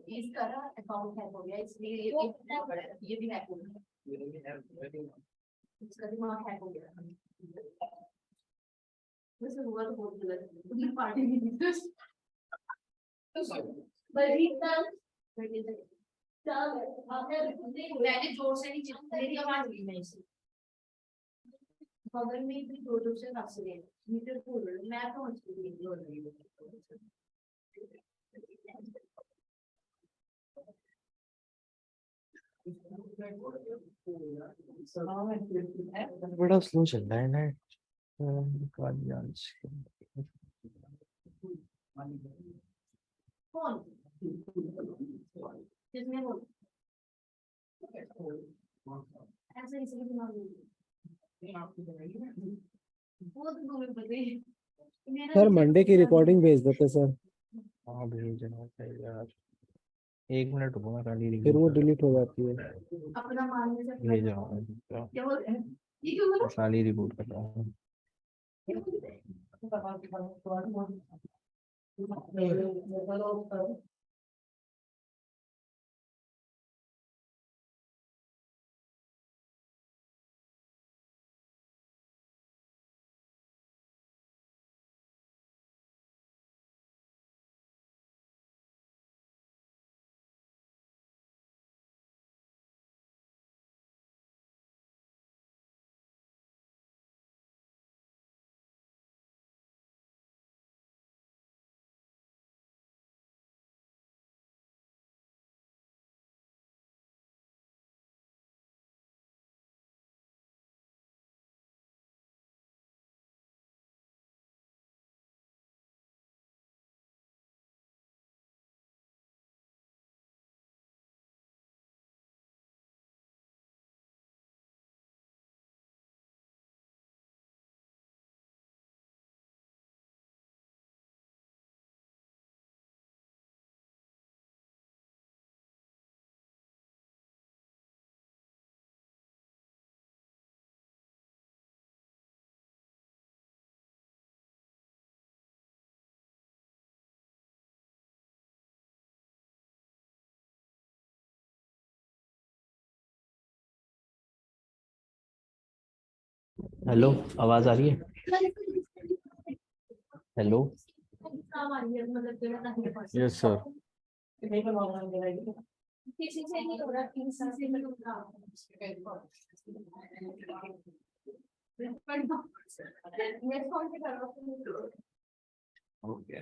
इसका अकाउंट हैक हो गया, इसलिए ये भी हैक हो गया, इसका दिमाग हैक हो गया। वैसे हुआ तो बहुत गलत, पूरी पार्टी भी मैंने जोर से नहीं चिल्लाया, मेरी आवाज भी नहीं सी बगल में भी जोर से हंस रहे हैं, मीटर बोल रहे मैं तो हंस रही हूँ। बड़ा स्लो चल रहा है ना। कौन किसने बोला ऐसे इसलिए दिमाग वो तो तुम्हें पता ही है। सर मंडे की रिकॉर्डिंग भेज देते सर, हाँ भेजना चाहिए यार, 1 मिनट रुको मैं खाली फिर वो रिव्यू डिलीट हो जाती है। अपना मानने से भेज रहा हूँ, क्या बोल रहे हैं, ये क्यों बोला खाली रिपोर्ट कर रहा हूँ। हेलो, आवाज आ रही है? Hello, yes sir. किसी से नहीं हो रहा, किसी से नहीं हो रहा। नेक्स्ट कॉल पे कर रहा हूँ। ओके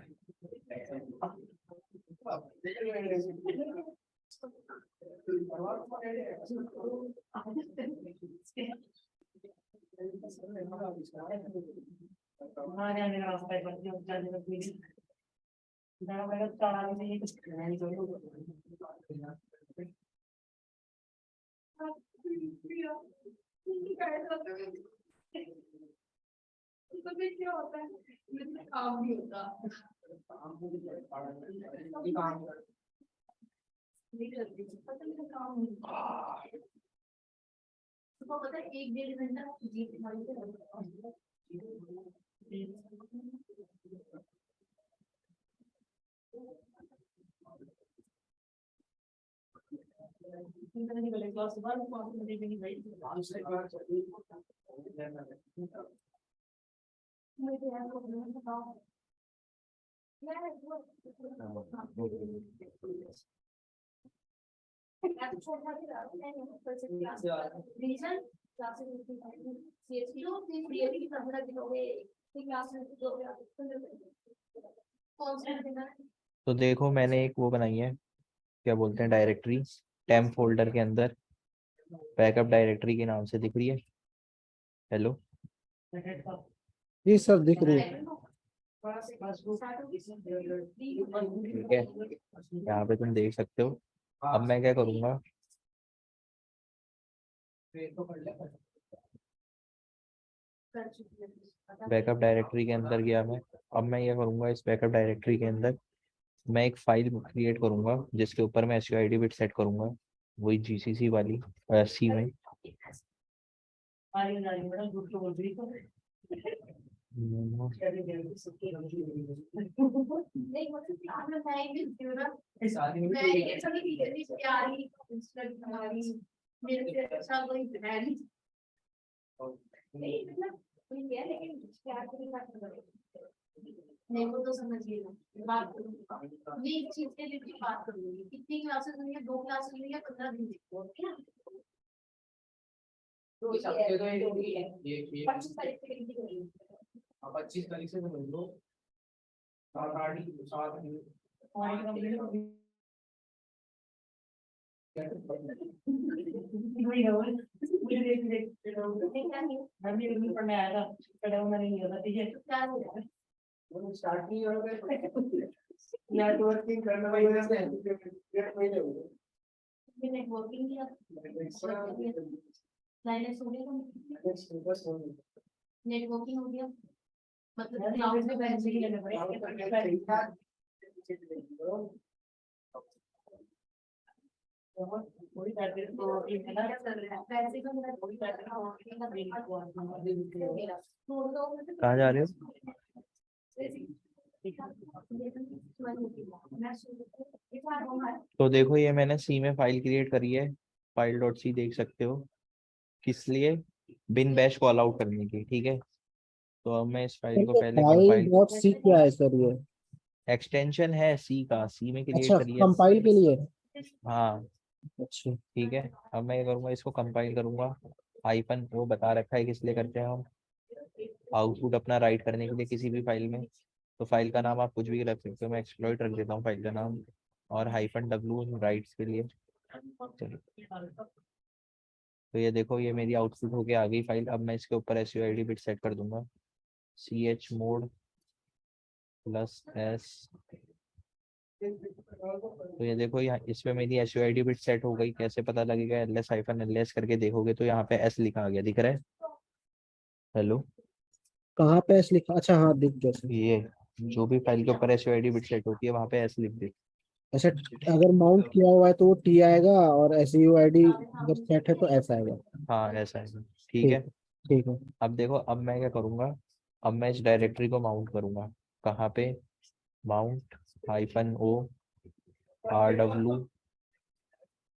तो फिर क्या होता है, मुझे काम नहीं होता। नहीं करती, पता नहीं काम नहीं होता। तो पता है 1-1.5 घंटा जीत मारी के लगता है। तो देखो मैंने एक वो बनाई है, क्या बोलते हैं, डायरेक्टरी टेम्प फोल्डर के अंदर, बैकअप डायरेक्टरी के नाम से दिख रही है। हेलो, जी सर दिख रही है। ठीक है, यहाँ पे तुम देख सकते हो। अब मैं क्या करूँगा, बैकअप डायरेक्टरी के अंदर गया मैं। अब मैं ये करूँगा, इस बैकअप डायरेक्टरी के अंदर मैं एक फाइल क्रिएट करूँगा जिसके ऊपर मैं SUID बिट सेट करूँगा, वही GCC वाली सी में। नहीं वो तो समझिए ना, बात करूंगी ये एक चीज के लिए भी बात करूंगी, कितनी क्लासेस हुई है, 2 क्लास हुई है, 15 दिन क्या 25 तारीख से कितनी हुई? 25 तारीख से समझ लो 7 स्टार्ट नहीं हो रहा, नेटवर्किंग करने वाले से नेटवर्किंग किया, लाइनें हो गया, नेटवर्किंग हो गया, मतलब क्लाउड में बैठ गया। कहाँ जा रहे हो? तो देखो ये मैंने सी में फाइल क्रिएट करी है, फाइल डॉट सी देख सकते हो, किस लिए, बिन बैश कॉल आउट करने की। ठीक है, तो अब मैं इस फाइल को पहले फाइल कंपाइल, डॉट सी क्या है सर ये? एक्सटेंशन है सी का, सी में क्रिएट अच्छा करी है। कंपाइल के लिए। हाँ अच्छा ठीक है, अब मैं ये करूँगा, इसको कंपाइल करूँगा। हाइफन वो बता रखा है किस लिए करते हैं हम, आउटपुट अपना राइट करने के लिए किसी भी फाइल में। तो फाइल का नाम आप कुछ भी रख सकते हो, मैं एक्सप्लॉइट रख देता हूँ फाइल का नाम, और -w राइट्स के लिए। चलो, तो ये देखो ये मेरी आउटपुट होके आ गई फाइल। अब मैं इसके ऊपर SUID बिट सेट कर दूंगा, chmod +s। तो ये देखो यहाँ इसमें मेरी SUID बिट सेट हो गई। कैसे पता लगेगा, ls-ls करके देखोगे तो यहाँ पे s लिखा आ गया, दिख रहा है? हेलो, कहाँ पे एस लिखा? अच्छा हाँ दिख गया सर। ये जो भी फाइल के ऊपर SUID बिट सेट होती है वहाँ पे s लिख दे। अच्छा अगर माउंट किया हुआ है तो वो टी आएगा, और SUID अगर सेट है तो एस आएगा। हाँ ऐसा है, ठीक ठीक है। ठीक है। अब देखो, अब मैं क्या करूँगा, अब मैं इस डायरेक्टरी को माउंट करूँगा। कहाँ पे? Mount -o rw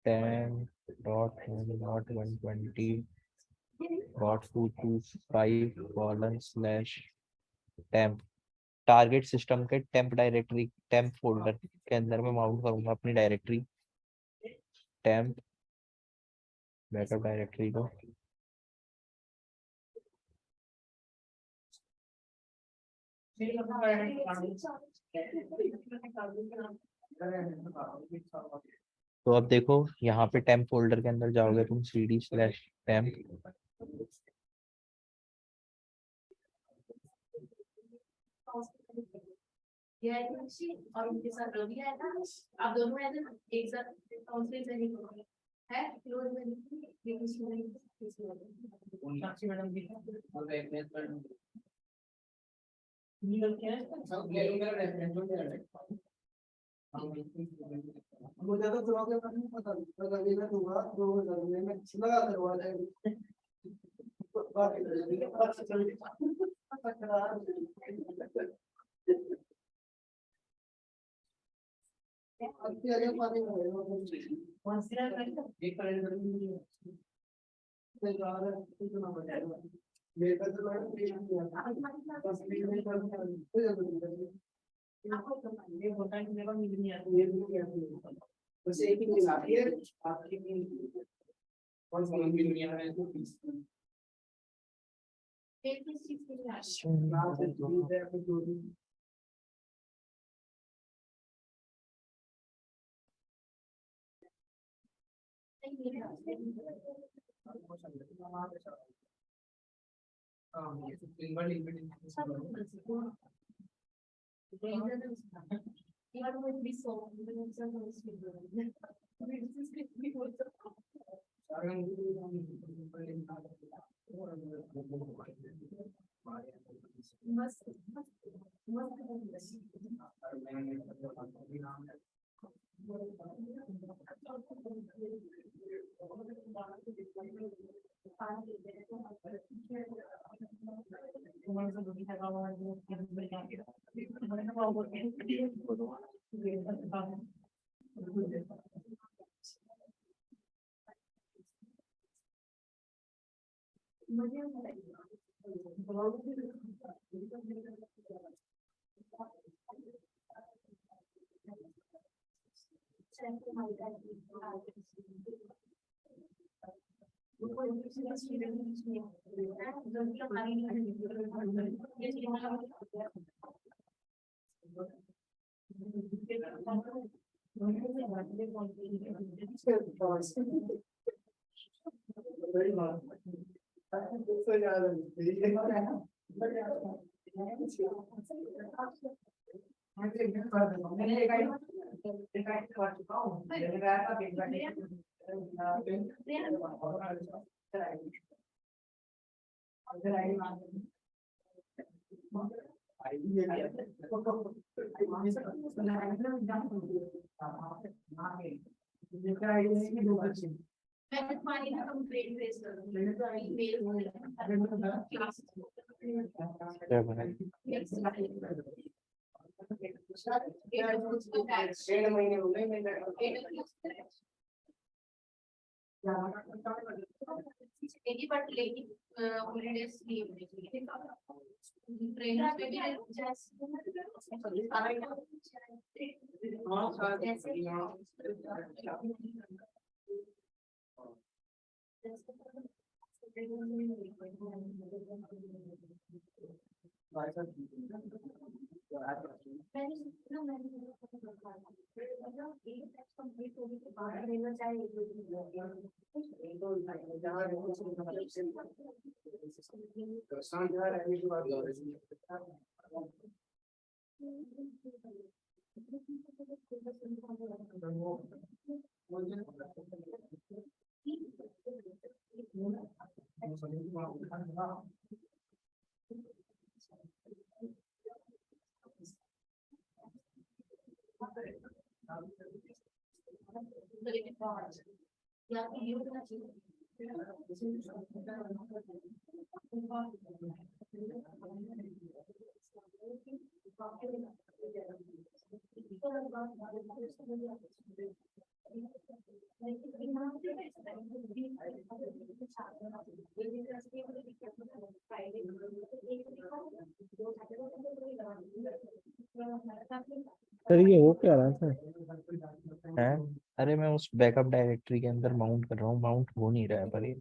10.120.225:temp target system के टेम्प डायरेक्टरी, टेम्प फोल्डर के अंदर में माउंट करूंगा अपनी डायरेक्टरी टेम्प बैकअप डायरेक्टरी को। तो अब देखो यहाँ पे टेम्प फोल्डर के अंदर जाओगे तुम, cd/temp, ये है खुशी और उनके साथ रवि आया था, आप दोनों आए थे ना एक साथ काउंसलिंग से नहीं है क्लोज में, लेकिन साक्षी मैडम भी और रेफरेंस मैडम ये लोग क्या है सब ले लो मेरा रेफरेंस हो गया मुझे तो थोड़ा के बारे में पता नहीं पता नहीं ना दूंगा 2000 में मैं लगा करवा देंगे बात करेंगे अच्छा चलिए अब क्या पानी में कौन सी एक कैलेंडर में तो ज्यादा कुछ ना बताएगा मेरे का तो बस नहीं कर ये होता है कि मेरे को नींद नहीं आती ये नहीं आती बस एक ही चीज आती है आपकी कौन सा नींद नहीं आ रहा है तो एक किस चीज के लिए आए? ना से दूर है तो दूर हाँ ये तो तीन बार limit Even with this song, even with some of this video, this is really what must sir ये हो क्या रहा है सर? है। अरे मैं उस बैकअप डायरेक्टरी के अंदर माउंट कर रहा हूँ, माउंट हो नहीं रहा है पर ये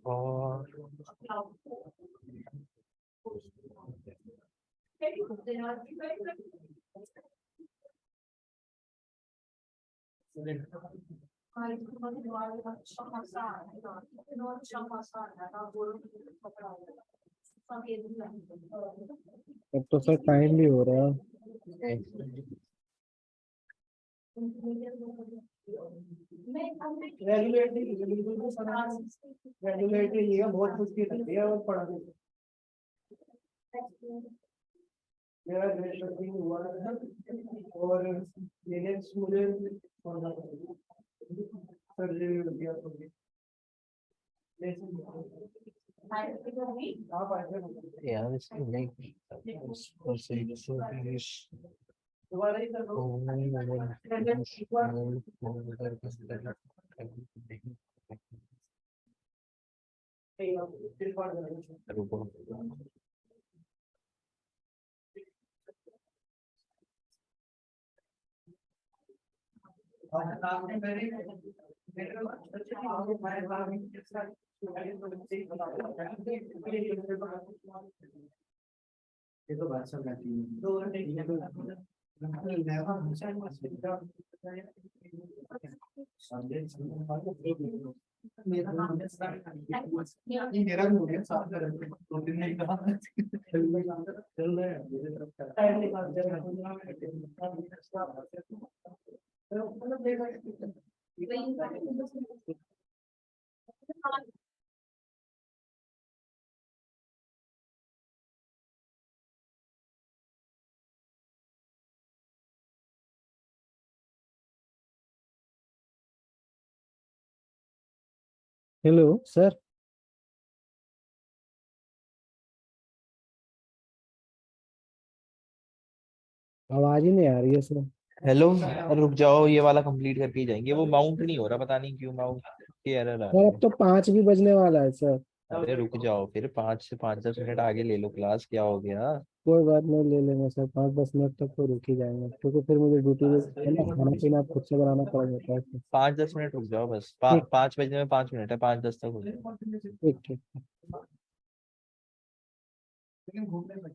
और अब तो सर टाइम भी हो रहा है। रेगुलेटरी ये बहुत मुश्किल लगती है और पढ़ाने मेरा ग्रेजुएशन हुआ है और लिनक्स मुझे पढ़ना पड़ेगा सर्जरी हो गया तो आप ऐसे यार इसकी नहीं दोबारा ही कर दो फिर पढ़ रुको ये तो बात सब रहती है मेरा भी हो गया साफ कर दो दिन नहीं कहा चल रहा है मेरे तरफ का टाइम निकाल हेलो सर। आवाज ही नहीं आ रही है सर। हेलो, रुक जाओ, ये वाला कंप्लीट करके ही जाएंगे। वो माउंट नहीं हो रहा, पता नहीं क्यों माउंट की एरर आ सर रही अब है। तो 5 भी बजने वाला है सर। अरे रुक जाओ, फिर 5 से 5 10 मिनट आगे ले लो क्लास, क्या हो गया। कोई बात नहीं, ले लेंगे सर, 5-10 मिनट तक तो रुक ही जाएंगे क्योंकि फिर मुझे ड्यूटी है ना, खाना पीना खुद से बनाना पड़ जाता है फिर। 5 10 मिनट रुक जाओ बस। ठीक 5 बजने में 5 मिनट है, 5 10 तक हो जाए। ठीक ठीक। लेकिन घूमने में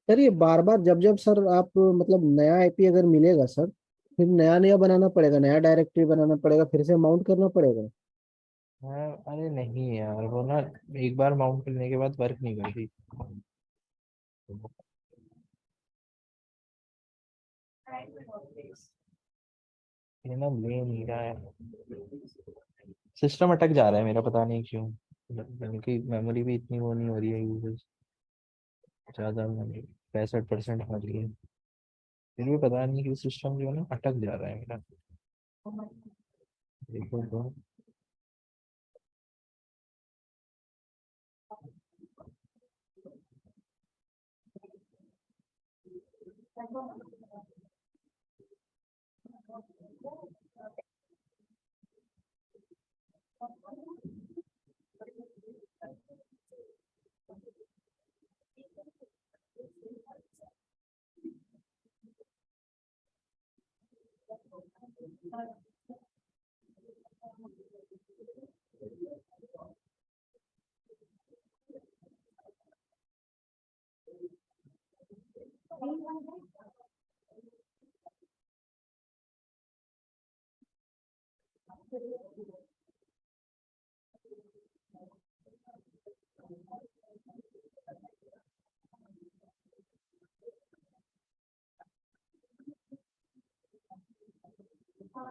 सर ये बार बार जब जब सर आप मतलब नया आईपी अगर मिलेगा सर, फिर नया नया बनाना पड़ेगा, नया डायरेक्टरी बनाना पड़ेगा, फिर से माउंट करना पड़ेगा। हाँ, अरे नहीं यार, वो ना एक बार माउंट करने के बाद वर्क नहीं करती। ये ना ले नहीं रहा है, सिस्टम अटक जा रहा है मेरा, पता नहीं क्यों। बल्कि मेमोरी भी इतनी वो नहीं हो रही है यूजेस, ज्यादा मेमोरी 65% आ रही है, फिर भी पता नहीं कि सिस्टम जो है ना अटक जा रहा है मेरा। देखो तो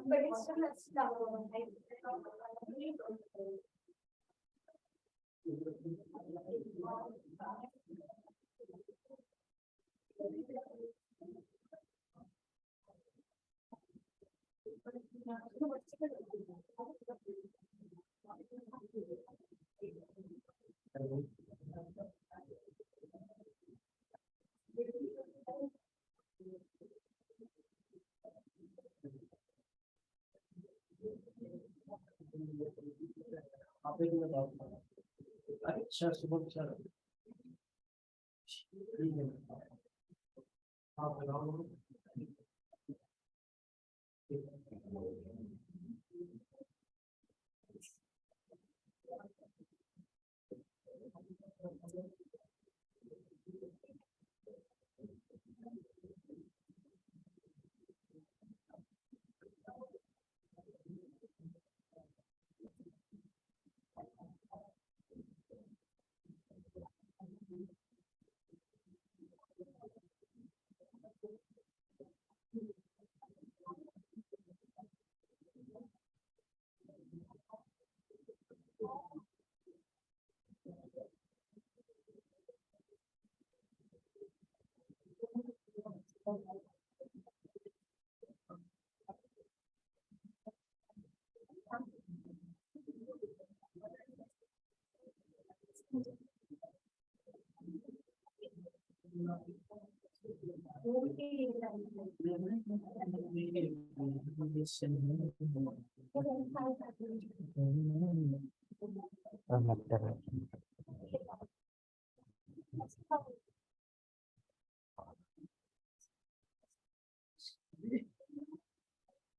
but it's still a stuff, right? अच्छा सुबह सर। हाँ बताओ।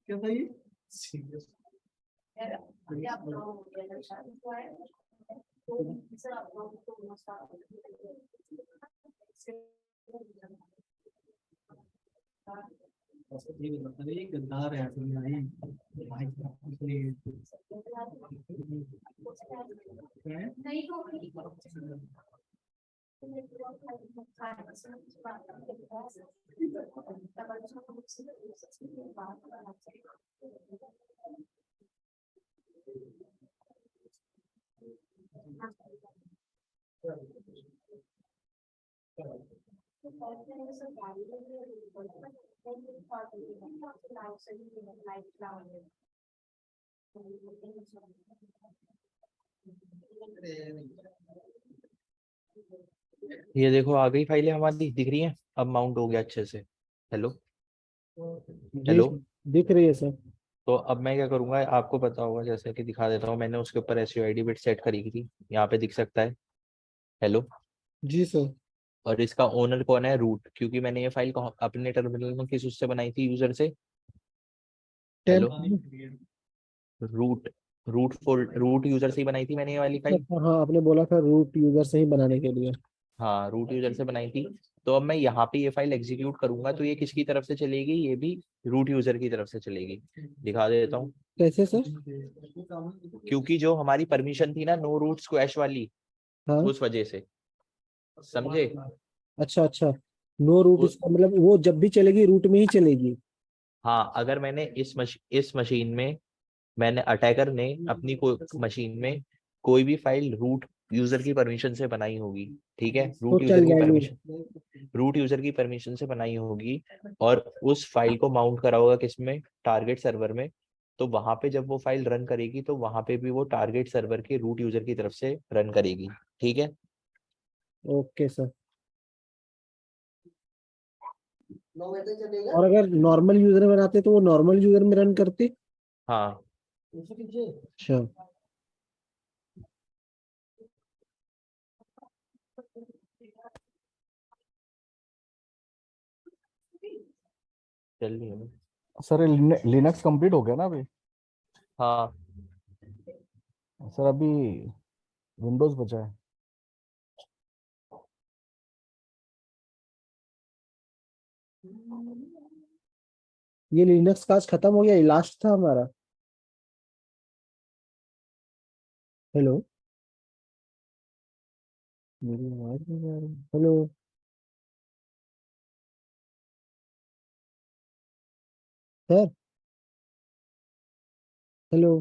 क्या था ये? Serious. ये बता रहे हैं, गद्दार है असल में भाई। भाई इसलिए नहीं तो ये देखो आ गई फाइलें हमारी, दिख रही हैं, अब माउंट हो गया अच्छे से। हेलो जी हेलो। दिख रही है सर। तो अब मैं क्या करूंगा, आपको पता होगा, जैसे कि दिखा देता हूँ, मैंने उसके ऊपर SUID बिट सेट करी थी, यहाँ पे दिख सकता है। हेलो। जी सर। और इसका ओनर कौन है, रूट, क्योंकि मैंने ये फाइल अपने टर्मिनल में किस उससे बनाई थी, यूजर से। हेलो। रूट रूट यूजर से ही बनाई थी मैंने ये वाली फाइल। हाँ आपने बोला था रूट यूजर से ही बनाने के लिए। हाँ, रूट यूजर से बनाई थी। तो अब मैं यहाँ पे ये फाइल एग्जीक्यूट करूंगा तो ये किसकी तरफ से चलेगी, ये भी रूट यूजर की तरफ से चलेगी। दिखा देता हूँ। कैसे सर? क्योंकि जो हमारी परमिशन थी ना नो रूट स्क्वैश वाली, हाँ उस वजह से, समझे। अच्छा अच्छा। नो रूट उ- इसका मतलब वो जब भी चलेगी रूट में ही चलेगी। हाँ, अगर मैंने इस मशीन में, मैंने अटैकर ने अपनी मशीन में कोई भी फाइल रूट यूजर की परमिशन से बनाई होगी, ठीक है, तो चल जाएगी। रूट यूजर की परमिशन से बनाई होगी, और उस फाइल को माउंट करा होगा किसमें, टारगेट सर्वर में, तो वहां पे जब वो फाइल रन करेगी तो वहां पे भी वो टारगेट सर्वर के रूट यूजर की तरफ से रन करेगी, ठीक है। Okay sir. 9 बजे चलेगा। और अगर नॉर्मल यूजर बनाते तो वो नॉर्मल यूजर में रन करती। हाँ, अच्छा। चल रही है ना? सर लिनक्स कंप्लीट हो गया ना अभी? हाँ, सर अभी विंडोज बचा है। ये लिनक्स का आज खत्म हो गया, ये लास्ट था हमारा। हेलो। मेरी आवाज नहीं आ रही। हेलो। सर। हेलो।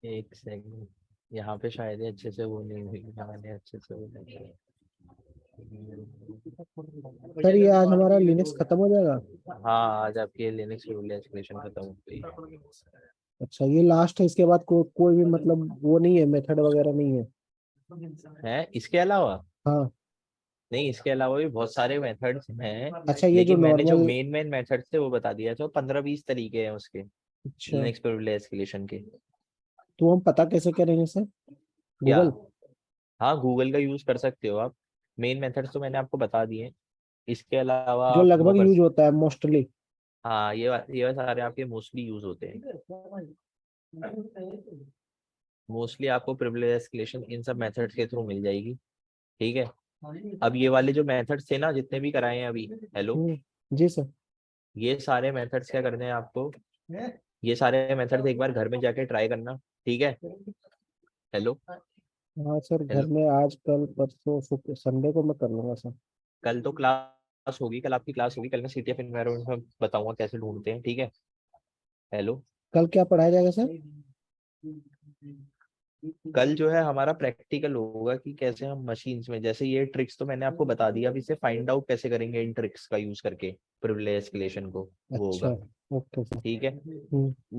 एक सेकंड, यहाँ पे शायद ही अच्छे से वो नहीं हुई, मैंने अच्छे से वो नहीं किया। सर ये आज हमारा लिनक्स खत्म हो जाएगा। हाँ, आज आपकी लिनक्स रूल एस्केलेशन खत्म हो गई अच्छा ये लास्ट है, इसके बाद कोई भी मतलब वो नहीं है, मेथड वगैरह नहीं है। है। इसके अलावा हाँ। नहीं, इसके अलावा भी बहुत सारे मेथड्स हैं, अच्छा ये जो लेकिन मैंने जो नॉर्मल। मेन मेथड्स थे वो बता दिया, तो 15-20 तरीके हैं उसके अच्छा लिनक्स पे एस्केलेशन के। तो हम पता कैसे करेंगे सर? क्या? गूगल। हाँ, गूगल का यूज कर सकते हो आप। मेन मेथड्स तो मैंने आपको बता दिए। इसके अलावा जो आप वो लगभग कर, यूज होता है मोस्टली। हाँ, ये सारे आपके मोस्टली यूज होते हैं। मोस्टली आपको प्रिविलेज एस्केलेशन इन सब मेथड्स के थ्रू मिल जाएगी, ठीक है। अब ये वाले जो मेथड्स थे ना, जितने भी कराए हैं अभी, हेलो, जी सर। ये सारे मेथड्स क्या करने हैं आपको, ये सारे मेथड्स एक बार घर में जाके ट्राई करना, ठीक है। हेलो हाँ सर घर हेलो। में आज कल परसों संडे को मैं कर लूंगा सर। कल तो क्लास होगी, कल आपकी क्लास होगी, कल मैं CTF एनवायरनमेंट में बताऊंगा कैसे ढूंढते हैं, ठीक है। हेलो। कल क्या पढ़ाया जाएगा सर? कल जो है हमारा प्रैक्टिकल होगा कि कैसे हम मशीन्स में, जैसे ये ट्रिक्स तो मैंने आपको बता दिया, अब इसे फाइंड आउट कैसे करेंगे इन ट्रिक्स का यूज करके प्रिविलेज एस्केलेशन को, वो अच्छा। होगा, ओके सर। ठीक है।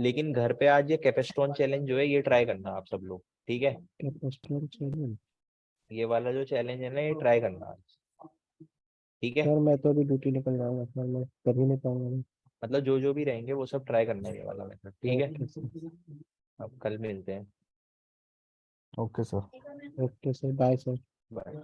लेकिन घर पे आज ये कैपेस्टोन चैलेंज जो है ये ट्राई करना आप सब लोग, ठीक है। कैपेस्ट्रॉन चैनल। ये वाला जो चैलेंज है ना ये ट्राई करना आज, ठीक है। सर मैं तो अभी ड्यूटी निकल जाऊंगा सर, मैं कर ही नहीं पाऊंगा। मतलब जो जो भी रहेंगे वो सब ट्राई करना है ये वाला मेथड, ठीक है। Okay sir. अब कल मिलते हैं। Okay sir. Okay sir, bye sir. Bye.